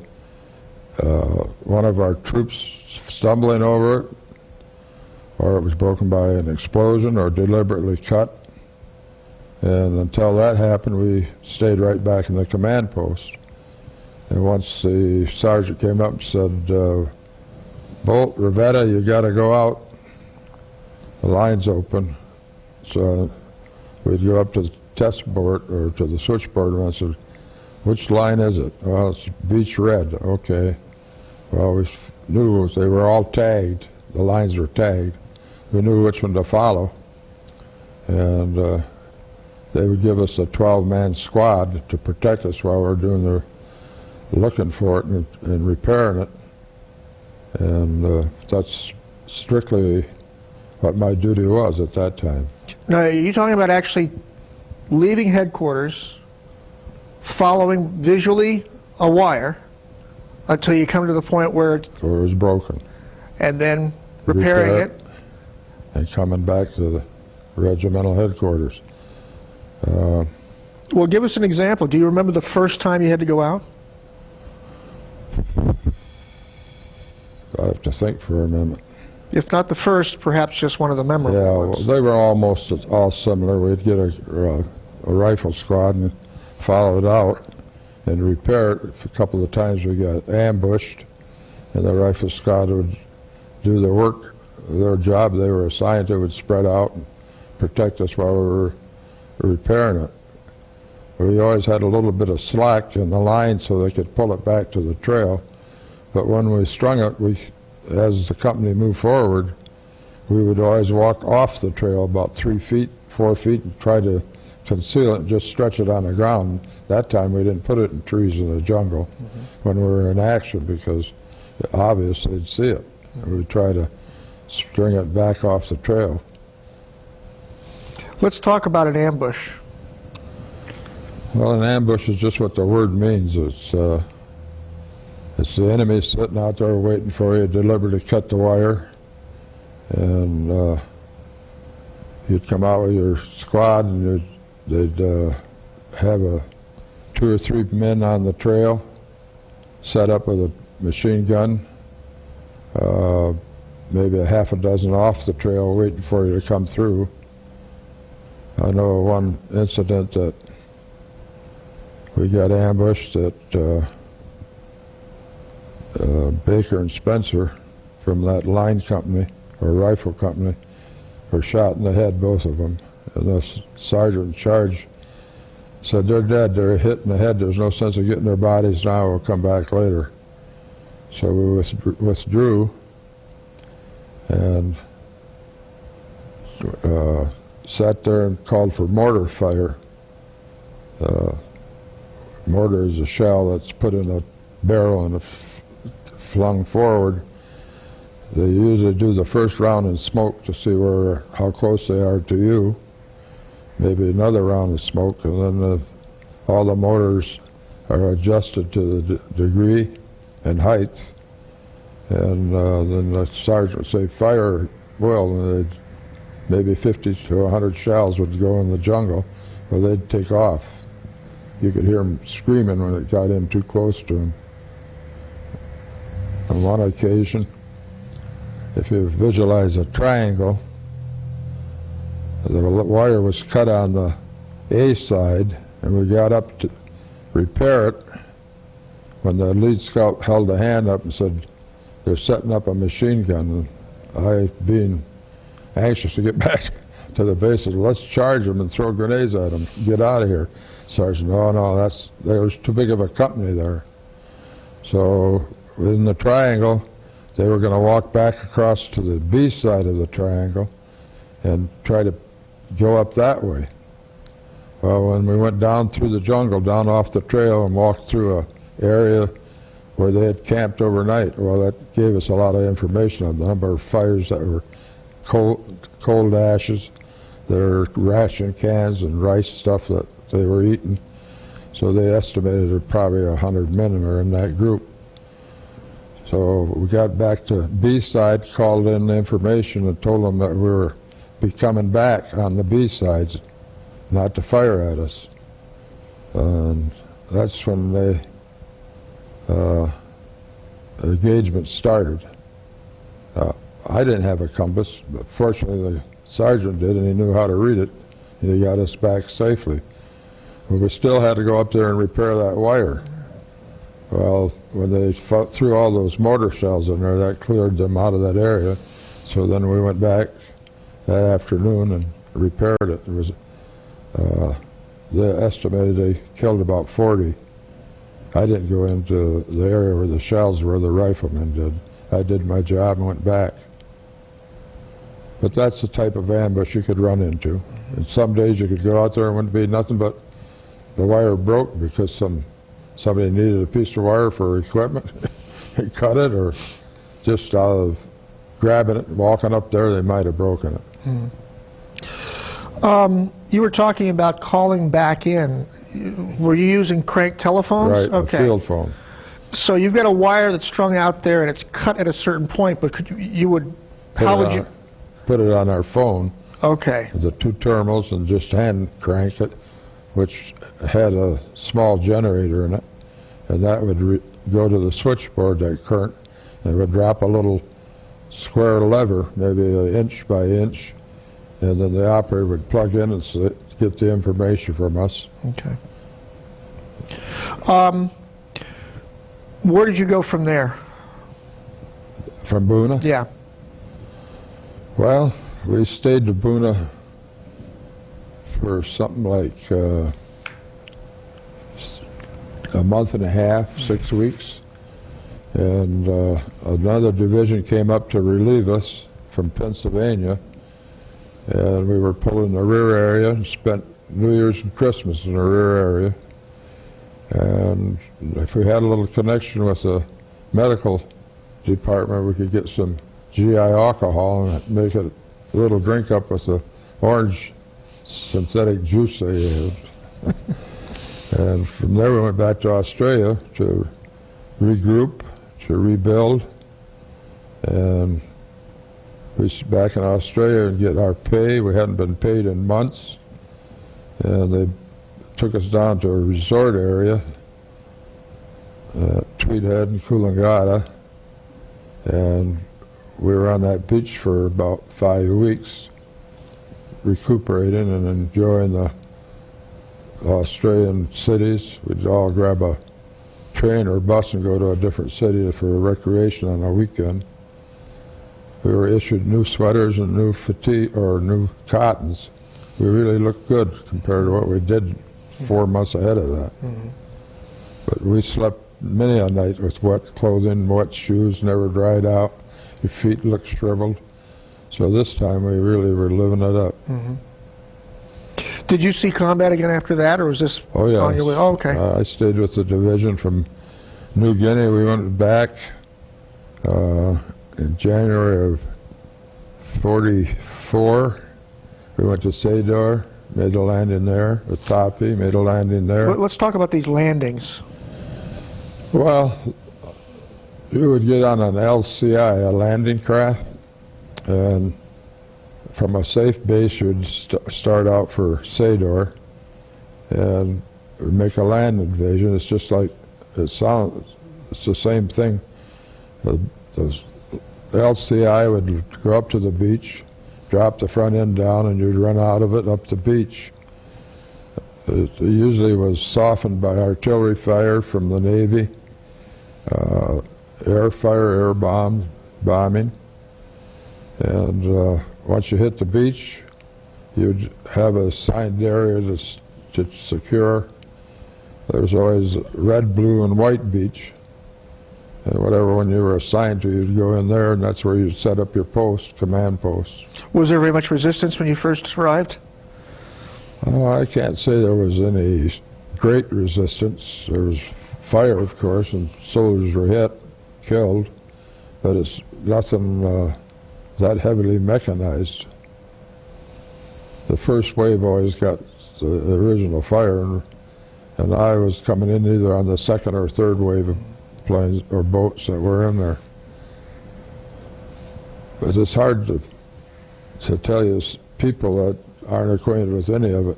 one of our troops stumbling over it, or it was broken by an explosion or deliberately cut. And until that happened, we stayed right back in the command post. And once the sergeant came up and said, Bolt, Rivetta, you got to go out. The line's open. So we'd go up to the test board, or to the switchboard, and I said, which line is it? Well, it's Beach Red. Okay. Well, we knew they were all tagged. The lines were tagged. We knew which one to follow. And they would give us a 12-man squad to protect us while we were doing the looking for it and repairing it. And that's strictly what my duty was at that time. Now, are you talking about actually leaving headquarters, following visually a wire until you come to the point where It was broken. and then repairing Repair it? And coming back to the regimental headquarters. Well, give us an example. Do you remember the first time you had to go out? I have to think for a minute. If not the first, perhaps just one of the memorable Yeah, well, ones. they were almost all similar. We'd get a rifle squad and follow it out and repair it. A couple of times we got ambushed, and the rifle squad would do the work, their job they were assigned to, would spread out and protect us while we were repairing it. We always had a little bit of slack in the line so they could pull it back to the trail. But when we strung it, as the company moved forward, we would always walk off the trail about 3 feet, 4 feet, and try to conceal it and just stretch it on the ground. That time we didn't put it in trees in the jungle when we were in action, because obviously they'd see it. And we'd try to string it back off the trail. Let's talk about an ambush. Well, an ambush is just what the word means. It's the enemy sitting out there waiting for you, deliberately cut the wire, and you'd come out with your squad, and they'd have 2 or 3 men on the trail, set up with a machine gun, maybe a half a dozen off the trail waiting for you to come through. I know one incident that we got ambushed at Baker and Spencer from that line company, or rifle company, were shot in the head, both of them. And the sergeant in charge said, they're dead, they're hit in the head, there's no sense of getting their bodies now, we'll come back later. So we withdrew and sat there and called for mortar fire. Mortar is a shell that's put in a barrel and flung forward. They usually do the first round in smoke to see how close they are to you. Maybe another round of smoke, and then all the motors are adjusted to the degree and height. And then the sergeant would say, fire, well, and maybe 50 to 100 shells would go in the jungle, or they'd take off. You could hear them screaming when it got in too close to them. On one occasion, if you visualize a triangle, the wire was cut on the A side, and we got up to repair it when the lead scout held a hand up and said, they're setting up a machine gun. And I, being anxious to get back to the base, said, let's charge them and throw grenades at them. Get out of here. Sergeant, no, there's too big of a company there. So in the triangle, they were going to walk back across to the B side of the triangle and try to go up that way. Well, when we went down through the jungle, down off the trail, and walked through an area where they had camped overnight, well, that gave us a lot of information on the number of fires that were cold ashes, their ration cans and rice stuff that they were eating. So they estimated that probably 100 men were in that group. So we got back to B side, called in the information and told them that we were be coming back on the B sides, not to fire at us. And that's when the engagement started. I didn't have a compass, but fortunately the sergeant did, and he knew how to read it, and he got us back safely. But we still had to go up there and repair that wire. Well, when they threw all those mortar shells in there, that cleared them out of that area. So then we went back that afternoon and repaired it. There was, they estimated they killed about 40. I didn't go into the area where the shells were, the riflemen did. I did my job and went back. But that's the type of ambush you could run into. And some days you could go out there and wouldn't be nothing but the wire broke because somebody needed a piece of wire for equipment. They cut it, or just out of grabbing it and walking up there, they might have broken it. You were talking about calling back in. Were you using crank telephones? Right, okay. a field phone. So you've got a wire that's strung out there and it's cut at a certain point, but you would, how would you? Put it on our phone. Okay. The two terminals, and just hand crank it, which had a small generator in it, and that would go to the switchboard, that current, and it would drop a little square lever, maybe an inch by inch, and then the operator would plug in and get the information from us. Okay. Where did you go from there? From Buna? Yeah. Well, we stayed to Buna for something like a month and a half, 6 weeks, and another division came up to relieve us from Pennsylvania, and we were pulled in the rear area and spent New Year's and Christmas in the rear area. And if we had a little connection with the medical department, we could get some GI alcohol and make it a little drink up with the orange synthetic juice they used. And from there we went back to Australia to regroup, to rebuild, and we was back in Australia and get our pay. We hadn't been paid in months, and they took us down to a resort area, Tweedhead and Coolangatta, and we were on that beach for about 5 weeks, recuperating and enjoying the Australian cities. We'd all grab a train or bus and go to a different city for recreation on a weekend. We were issued new sweaters and new fatigue, or new cottons. We really looked good compared to what we did 4 months ahead of that. Mm-hmm. But we slept many a night with wet clothing, wet shoes, never dried out. Your feet looked shriveled. So this time we really were living it up. Mm-hmm. Did you see combat again after that, or was this on your way? Oh, okay. I stayed with the division from New Guinea. We went back in January of 44, we went to Sador, made a landing there. Atapi, made a landing there. Let's talk about these landings. Well, you would get on an LCI, a landing craft, and from a safe base you would start out for Sador and make a land invasion. It's just like, it's the same thing. The LCI would go up to the beach, drop the front end down, and you'd run out of it up the beach. It usually was softened by artillery fire from the Navy, air fire, air bombing. And once you hit the beach, you'd have a assigned area to secure. There's always red, blue, and white beach. And whatever one you were assigned to, you'd go in there, and that's where you'd set up your post, command post. Was there very much resistance when you first arrived? I can't say there was any great resistance. There was fire, of course, and soldiers were hit, killed, but it's nothing that heavily mechanized. The first wave always got the original fire, and I was coming in either on the second or third wave of planes or boats that were in there. But it's hard to tell you, people that aren't acquainted with any of it,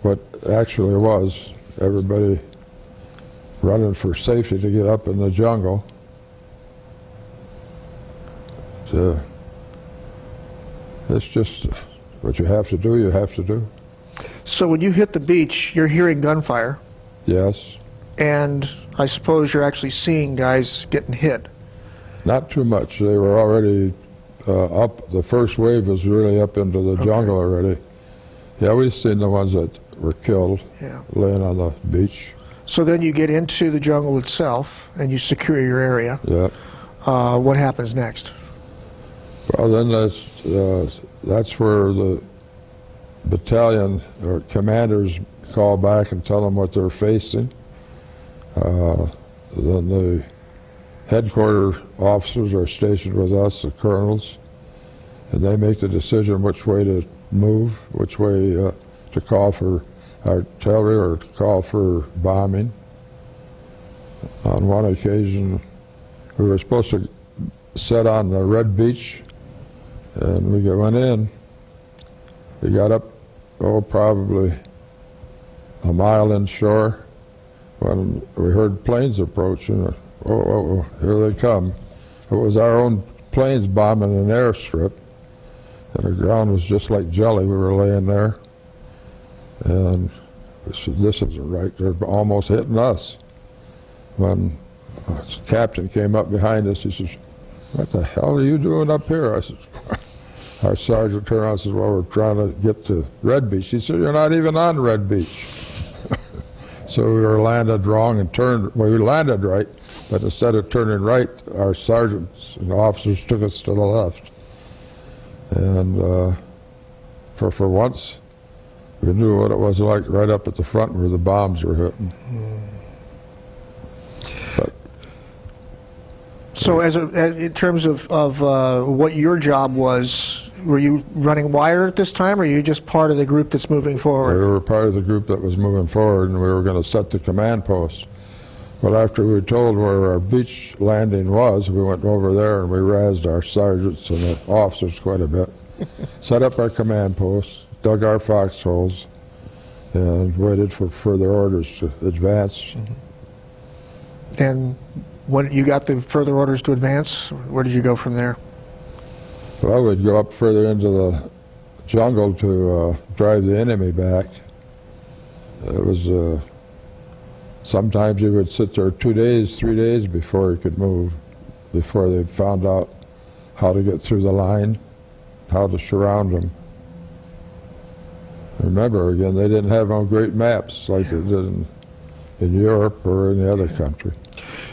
what actually was. Everybody running for safety to get up in the jungle. It's just what you have to do, you have to do. So when you hit the beach, you're hearing gunfire. Yes. And I suppose you're actually seeing guys getting hit. Not too much. They were already up. The first wave was really up into the jungle already. Yeah, we've seen the ones that were killed laying on the beach. So then you get into the jungle itself and you secure your area. Yeah. What happens next? Well, then that's where the battalion or commanders call back and tell them what they're facing. Then the headquarter officers are stationed with us, the colonels, and they make the decision which way to move, which way to call for artillery or to call for bombing. On one occasion, we were supposed to set on the Red Beach, and we went in. We got up, probably a mile inshore, when we heard planes approaching. Oh, here they come. It was our own planes bombing an airstrip, and the ground was just like jelly. We were laying there, and we said, this isn't right. They're almost hitting us. When the captain came up behind us, he says, what the hell are you doing up here? I said, our sergeant turned around and said, well, we're trying to get to Red Beach. He said, you're not even on Red Beach. So we were landed wrong and turned, well, we landed right, but instead of turning right, our sergeants and officers took us to the left. And for once, we knew what it was like right up at the front where the bombs were hitting. But, so in terms of what your job was, were you running wire at this time, or are you just part of the group that's moving forward? We were part of the group that was moving forward, and we were going to set the command post. But after we were told where our beach landing was, we went over there and we razzed our sergeants and the officers quite a bit. Set up our command post, dug our foxholes, and waited for further orders to advance. And when you got the further orders to advance, where did you go from there? Well, we'd go up further into the jungle to drive the enemy back. It was, sometimes you would sit there 2 days, 3 days before you could move, before they found out how to get through the line, how to surround them. Remember, again, they didn't have no great maps like they did in Europe or any other country.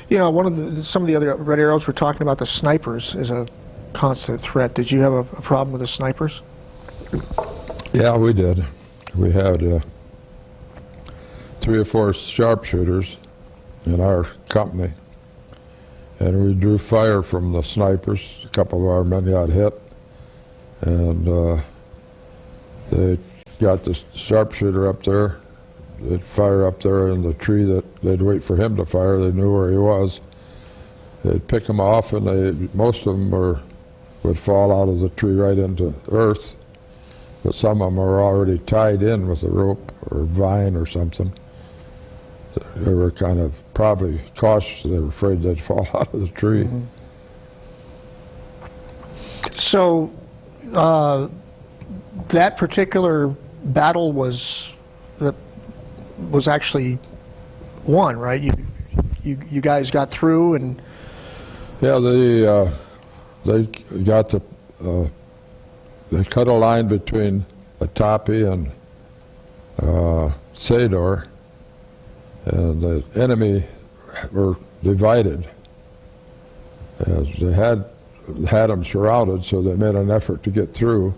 You know, some of the other Red Arrows were talking about the snipers as a constant threat. Did you have a problem with the snipers? Yeah, we did. We had 3 or 4 sharpshooters in our company, and we drew fire from the snipers. A couple of our men got hit, and they got the sharpshooter up there. They'd fire up there in the tree that they'd wait for him to fire. They knew where he was. They'd pick him off, and most of them would fall out of the tree right into earth, but some of them were already tied in with a rope or vine or something. They were kind of probably cautious. They were afraid they'd fall out of the tree. Mm-hmm. So that particular battle was actually won, right? You guys got through, and yeah, they got they cut a line between Atapi and Sador, and the enemy were divided. As they had them surrounded, so they made an effort to get through,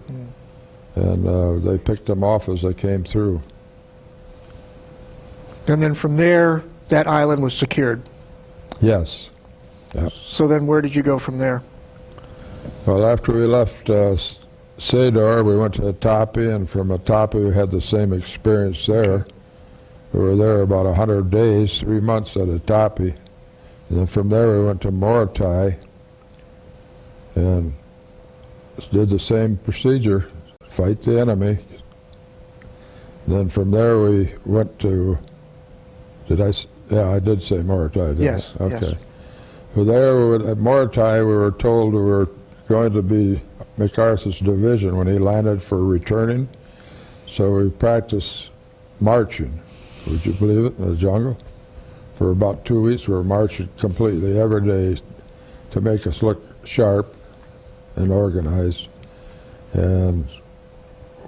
and they picked them off as they came through. And then from there, that island was secured. Yes. Yep. So then where did you go from there? Well, after we left Sador, we went to Atapi, and from Atapi we had the same experience there. We were there about 100 days, 3 months at Atapi. And then from there we went to Morotai and did the same procedure, fight the enemy. And then from there we went to, yeah, I did say Morotai, didn't Yes, I? Okay. yes. So there at Morotai we were told we were going to be MacArthur's division when he landed for returning. So we practiced marching, would you believe it, in the jungle. For about 2 weeks we were marching completely every day to make us look sharp and organized. And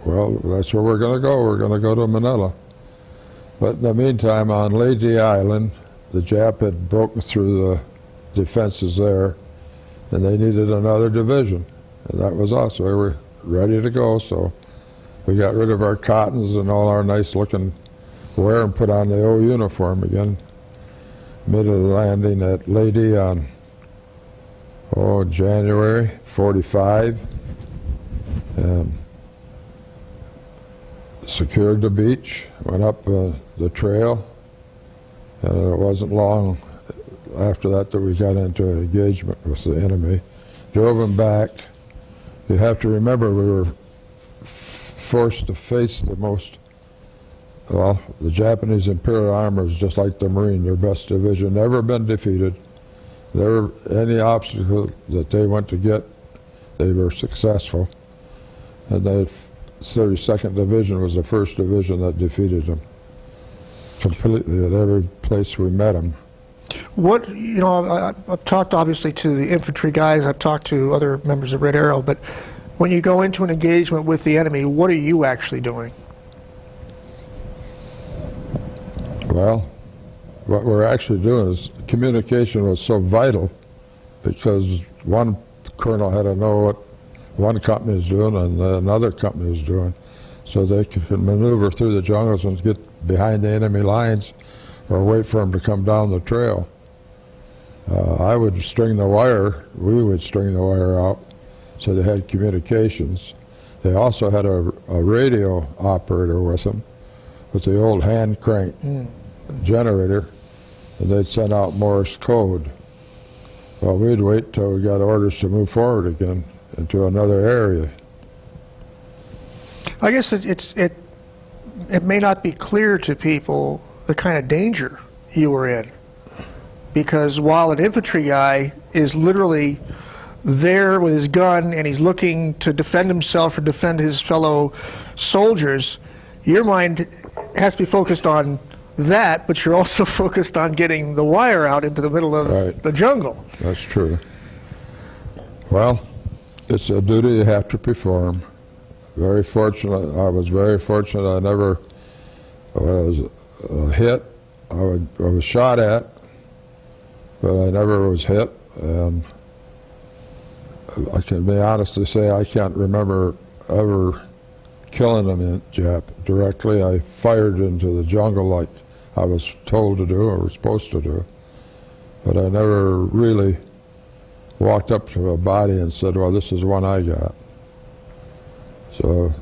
well, that's where we're going to go. We're going to go to Manila. But in the meantime, on Leyte Island, the Jap had broken through the defenses there, and they needed another division. And that was us. We were ready to go, so we got rid of our cottons and all our nice-looking wear and put on the old uniform again. Made a landing at Leyte on, January '45, and secured the beach, went up the trail, and it wasn't long after that we got into an engagement with the enemy. Drove them back. You have to remember we were forced to face the most, well, the Japanese Imperial Army is just like the Marine, their best division, never been defeated. Never any obstacle that they went to get, they were successful. And the 32nd Division was the first division that defeated them completely at every place we met them. What, I've talked obviously to the infantry guys, I've talked to other members of Red Arrow, but when you go into an engagement with the enemy, what are you actually doing? Well, what we're actually doing is communication was so vital because one colonel had to know what one company is doing and another company is doing, so they could maneuver through the jungles and get behind the enemy lines or wait for them to come down the trail. I would string the wire, we would string the wire out, so they had communications. They also had a radio operator with them, with the old hand crank generator, and they'd send out Morse code. Well, we'd wait till we got orders to move forward again into another area. I guess it may not be clear to people the kind of danger you were in, because while an infantry guy is literally there with his gun and he's looking to defend himself or defend his fellow soldiers, your mind has to be focused on that, but you're also focused on getting the wire out into the middle of the jungle. That's true. Well, it's a duty you have to perform. Very fortunate. I was very fortunate. I never was hit. I was shot at, but I never was hit. And I can be honest to say I can't remember ever killing them Jap directly. I fired into the jungle like I was told to do or was supposed to do. but I never really walked up to a body and said, well, this is one I got. So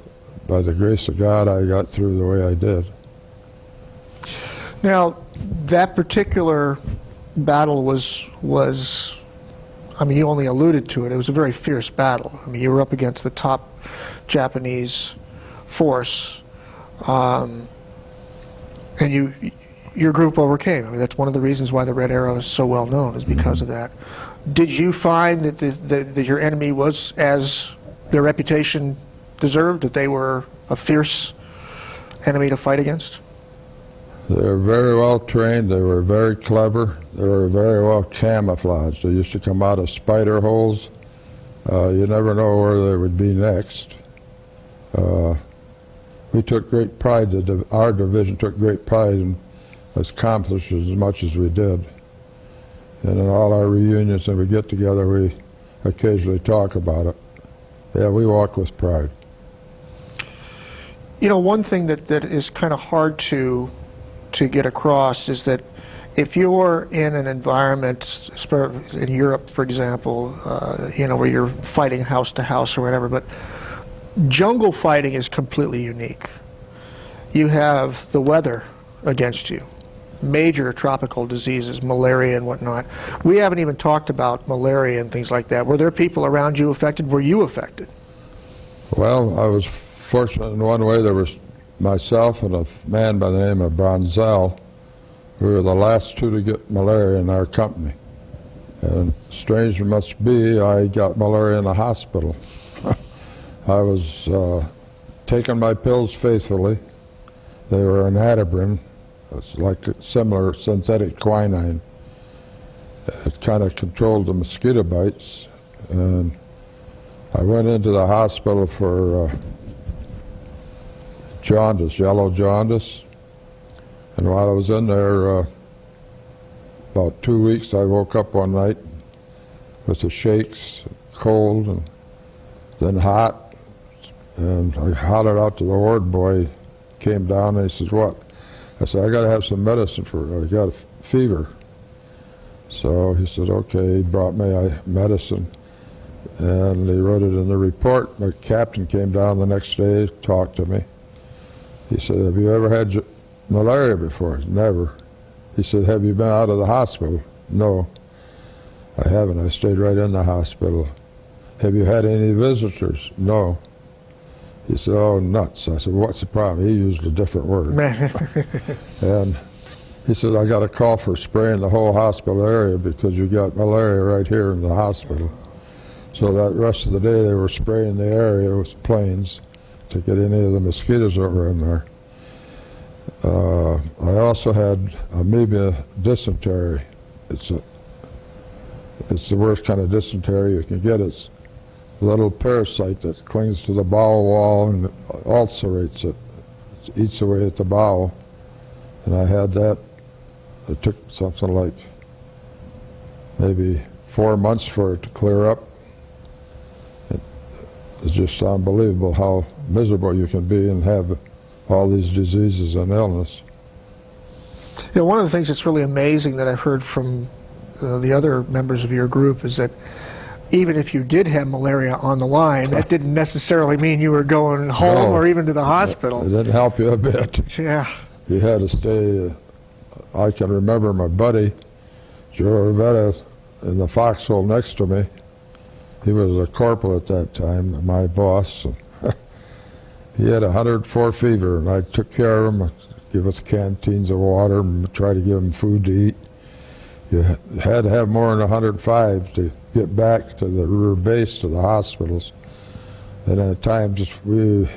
by the grace of God, I got through the way I did. Now, that particular battle was, I mean, you only alluded to it. It was a very fierce battle. I mean, you were up against the top Japanese force, and your group overcame. I mean, that's one of the reasons why the Red Arrow is so well known, is because of that. Did you find that your enemy was, as their reputation deserved, that they were a fierce enemy to fight against? They were very well trained, they were very clever, they were very well camouflaged. They used to come out of spider holes. You never know where they would be next. We took great pride, our division took great pride in accomplishing as much as we did. And in all our reunions and we get together, we occasionally talk about it. Yeah, we walk with pride. You know, one thing that is kind of hard to get across is that if you're in an environment, in Europe, for example, you know, where you're fighting house to house or whatever, but jungle fighting is completely unique. You have the weather against you, major tropical diseases, malaria and whatnot. We haven't even talked about malaria and things like that. Were there people around you affected? Were you affected? Well, I was fortunate in one way. There was myself and a man by the name of Bronzel. We were the last two to get malaria in our company. And strange it must be, I got malaria in the hospital. I was taking my pills faithfully. They were anadabrin. It's like a similar synthetic quinine. It kind of controlled the mosquito bites. And I went into the hospital for jaundice, yellow jaundice. And while I was in there, about 2 weeks, I woke up one night with the shakes, cold, and then hot. And I hollered out to the ward boy, came down, and he says, "What?" I said, "I got to have some medicine for, I got a fever." So he said, okay, he brought me medicine, and he wrote it in the report. My captain came down the next day, talked to me. He said, "Have you ever had malaria before?" "Never." He said, "Have you been out of the hospital?" "No, I haven't. I stayed right in the hospital." "Have you had any visitors?" "No." He said, "Oh, nuts." I said, "What's the problem?" He used a different word. And he said, "I got a call for spraying the whole hospital area because you got malaria right here in the hospital." So that rest of the day they were spraying the area with planes to get any of the mosquitoes that were in there. I also had amoeba dysentery. It's the worst kind of dysentery you can get. It's a little parasite that clings to the bowel wall and ulcerates it. It eats away at the bowel. And I had that. It took something like maybe 4 months for it to clear up. It's just unbelievable how miserable you can be and have all these diseases and illness. You know, one of the things that's really amazing that I've heard from the other members of your group is that even if you did have malaria on the line, that didn't necessarily mean you were going home or even to the hospital. It didn't help you a bit. Yeah. You had to stay. I can remember my buddy, Joe Rivetta, in the foxhole next to me. He was a corporal at that time, my boss. He had 104 fever, and I took care of him, give us canteens of water, and try to give him food to eat. You had to have more than 105 to get back to the rear base, to the hospitals. And at times, we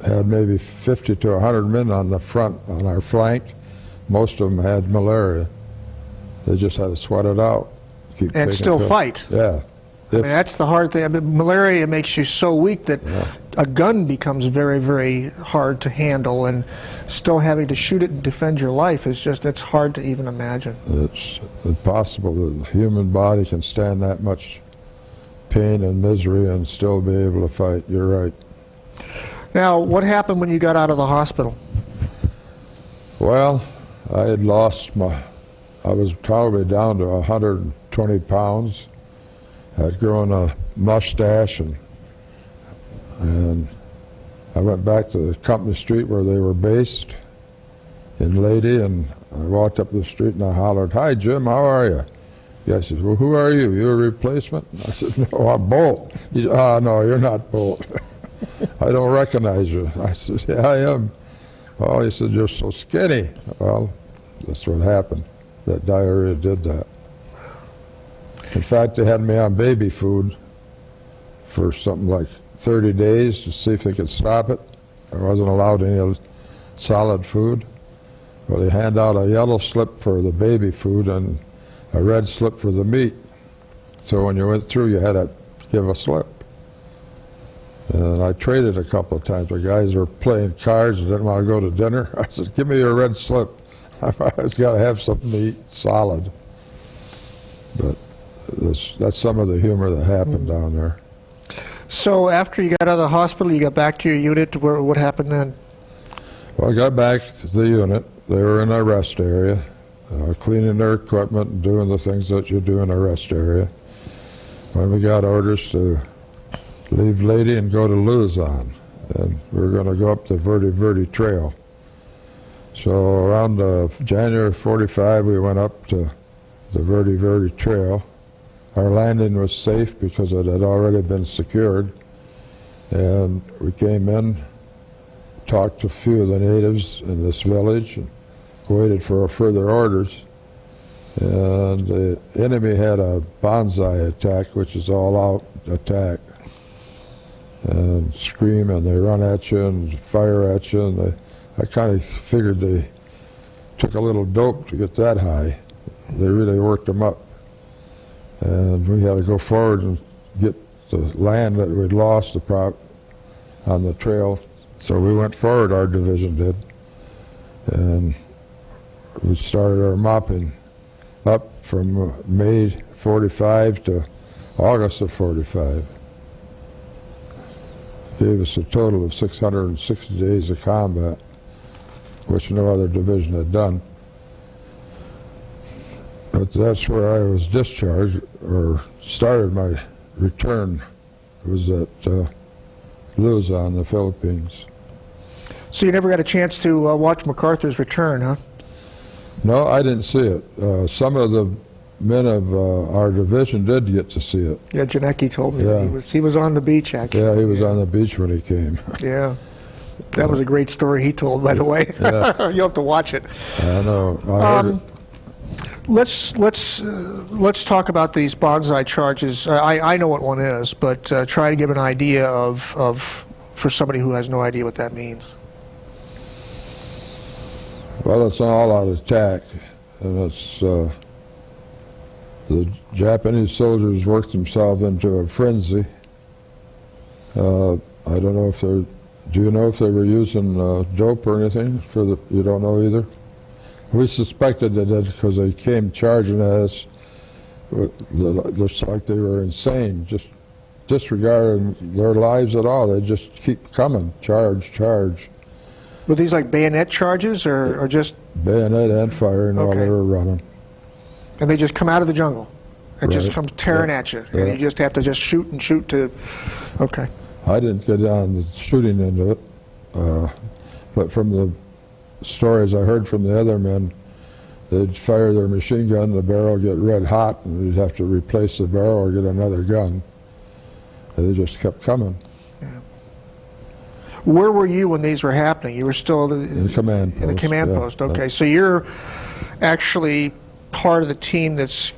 had maybe 50 to 100 men on the front, on our flank. Most of them had malaria. They just had to sweat it out. And still fight. Yeah. I mean, that's the hard thing. I mean, malaria makes you so weak that a gun becomes very, very hard to handle, and still having to shoot it and defend your life is just, it's hard to even imagine. It's impossible that the human body can stand that much pain and misery and still be able to fight. You're right. Now, what happened when you got out of the hospital? Well, I had lost I was probably down to 120 pounds. I'd grown a mustache, and I went back to the company street where they were based in Lady, and I walked up the street and I hollered, "Hi, Jim, how are you?" The guy says, "Well, who are you? You a replacement?" I said, "No, I'm Bolt." He said, "Ah, no, you're not Bolt. I don't recognize you." I said, "Yeah, I am." "Oh," he said, "you're so skinny." Well, that's what happened. That diarrhea did that. In fact, they had me on baby food for something like 30 days to see if they could stop it. I wasn't allowed any solid food. Well, they hand out a yellow slip for the baby food and a red slip for the meat. So when you went through, you had to give a slip. And I traded a couple of times. The guys were playing cards and didn't want to go to dinner. I said, "Give me your red slip. I've always got to have something to eat solid." But that's some of the humor that happened down there. So after you got out of the hospital, you got back to your unit. What happened then? Well, I got back to the unit. They were in a rest area, cleaning their equipment and doing the things that you do in a rest area. When we got orders to leave Lady and go to Luzon, and we were going to go up the Verde Trail. So around January 45, we went up to the Verde Trail. Our landing was safe because it had already been secured, and we came in, talked to a few of the natives in this village, and waited for further orders. And the enemy had a bonsai attack, which is all-out attack, and scream, and they run at you and fire at you, and I kind of figured they took a little dope to get that high. They really worked them up. And we had to go forward and get the land that we'd lost on the trail. So we went forward, our division did, and we started our mopping up from May 45 to August of 45. Gave us a total of 660 days of combat, which no other division had done. But that's where I was discharged, or started my return. It was at Luzon, the Philippines. So you never got a chance to watch MacArthur's return, huh? No, I didn't see it. Some of the men of our division did get to see it. Yeah, Janecki told me Yeah. he was on the beach, actually. Yeah, he was on the beach when he came. Yeah. That was a great story he told, by the way. Yeah. You'll have to watch it. I know. I heard it. Let's talk about these bonsai charges. I know what one is, but try to give an idea of for somebody who has no idea what that means. Well, it's an all-out attack, and it's the Japanese soldiers worked themselves into a frenzy. I don't know if they're. Do you know if they were using dope or anything? You don't know either. We suspected they did because they came charging at us. Looks like they were insane, just disregarding their lives at all. They just keep coming, charge. Were these like bayonet charges or just? Bayonet and firing while they were running. And they just come out of the jungle. It Right. just comes tearing at you. And you just have to just shoot and shoot to, okay. I didn't get down the shooting into it, but from the stories I heard from the other men, they'd fire their machine gun, the barrel would get red hot, and they'd have to replace the barrel or get another gun. And they just kept coming. Yeah. Where were you when these were happening? You were still In the command post. In the command post, okay. So you're actually part of the team that's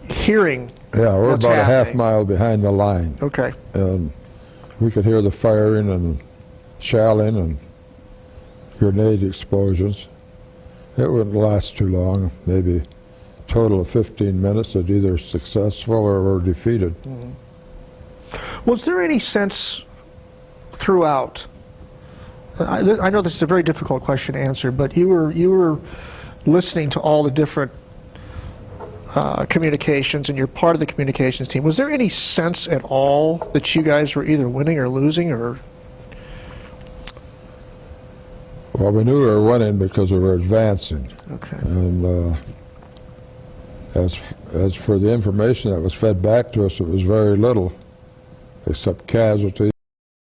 hearing Yeah, we're what's about happening. a half mile behind the line. Okay. And we could hear the firing and shelling and grenade explosions. It wouldn't last too long, maybe a total of 15 minutes of either successful or were defeated. Mm-hmm. Was there any sense throughout, I know this is a very difficult question to answer, but you were listening to all the different communications, and you're part of the communications team. Was there any sense at all that you guys were either winning or losing, or? Well, we knew we were winning because we were advancing. Okay. And As for the information that was fed back to us, it was very little, except casualties.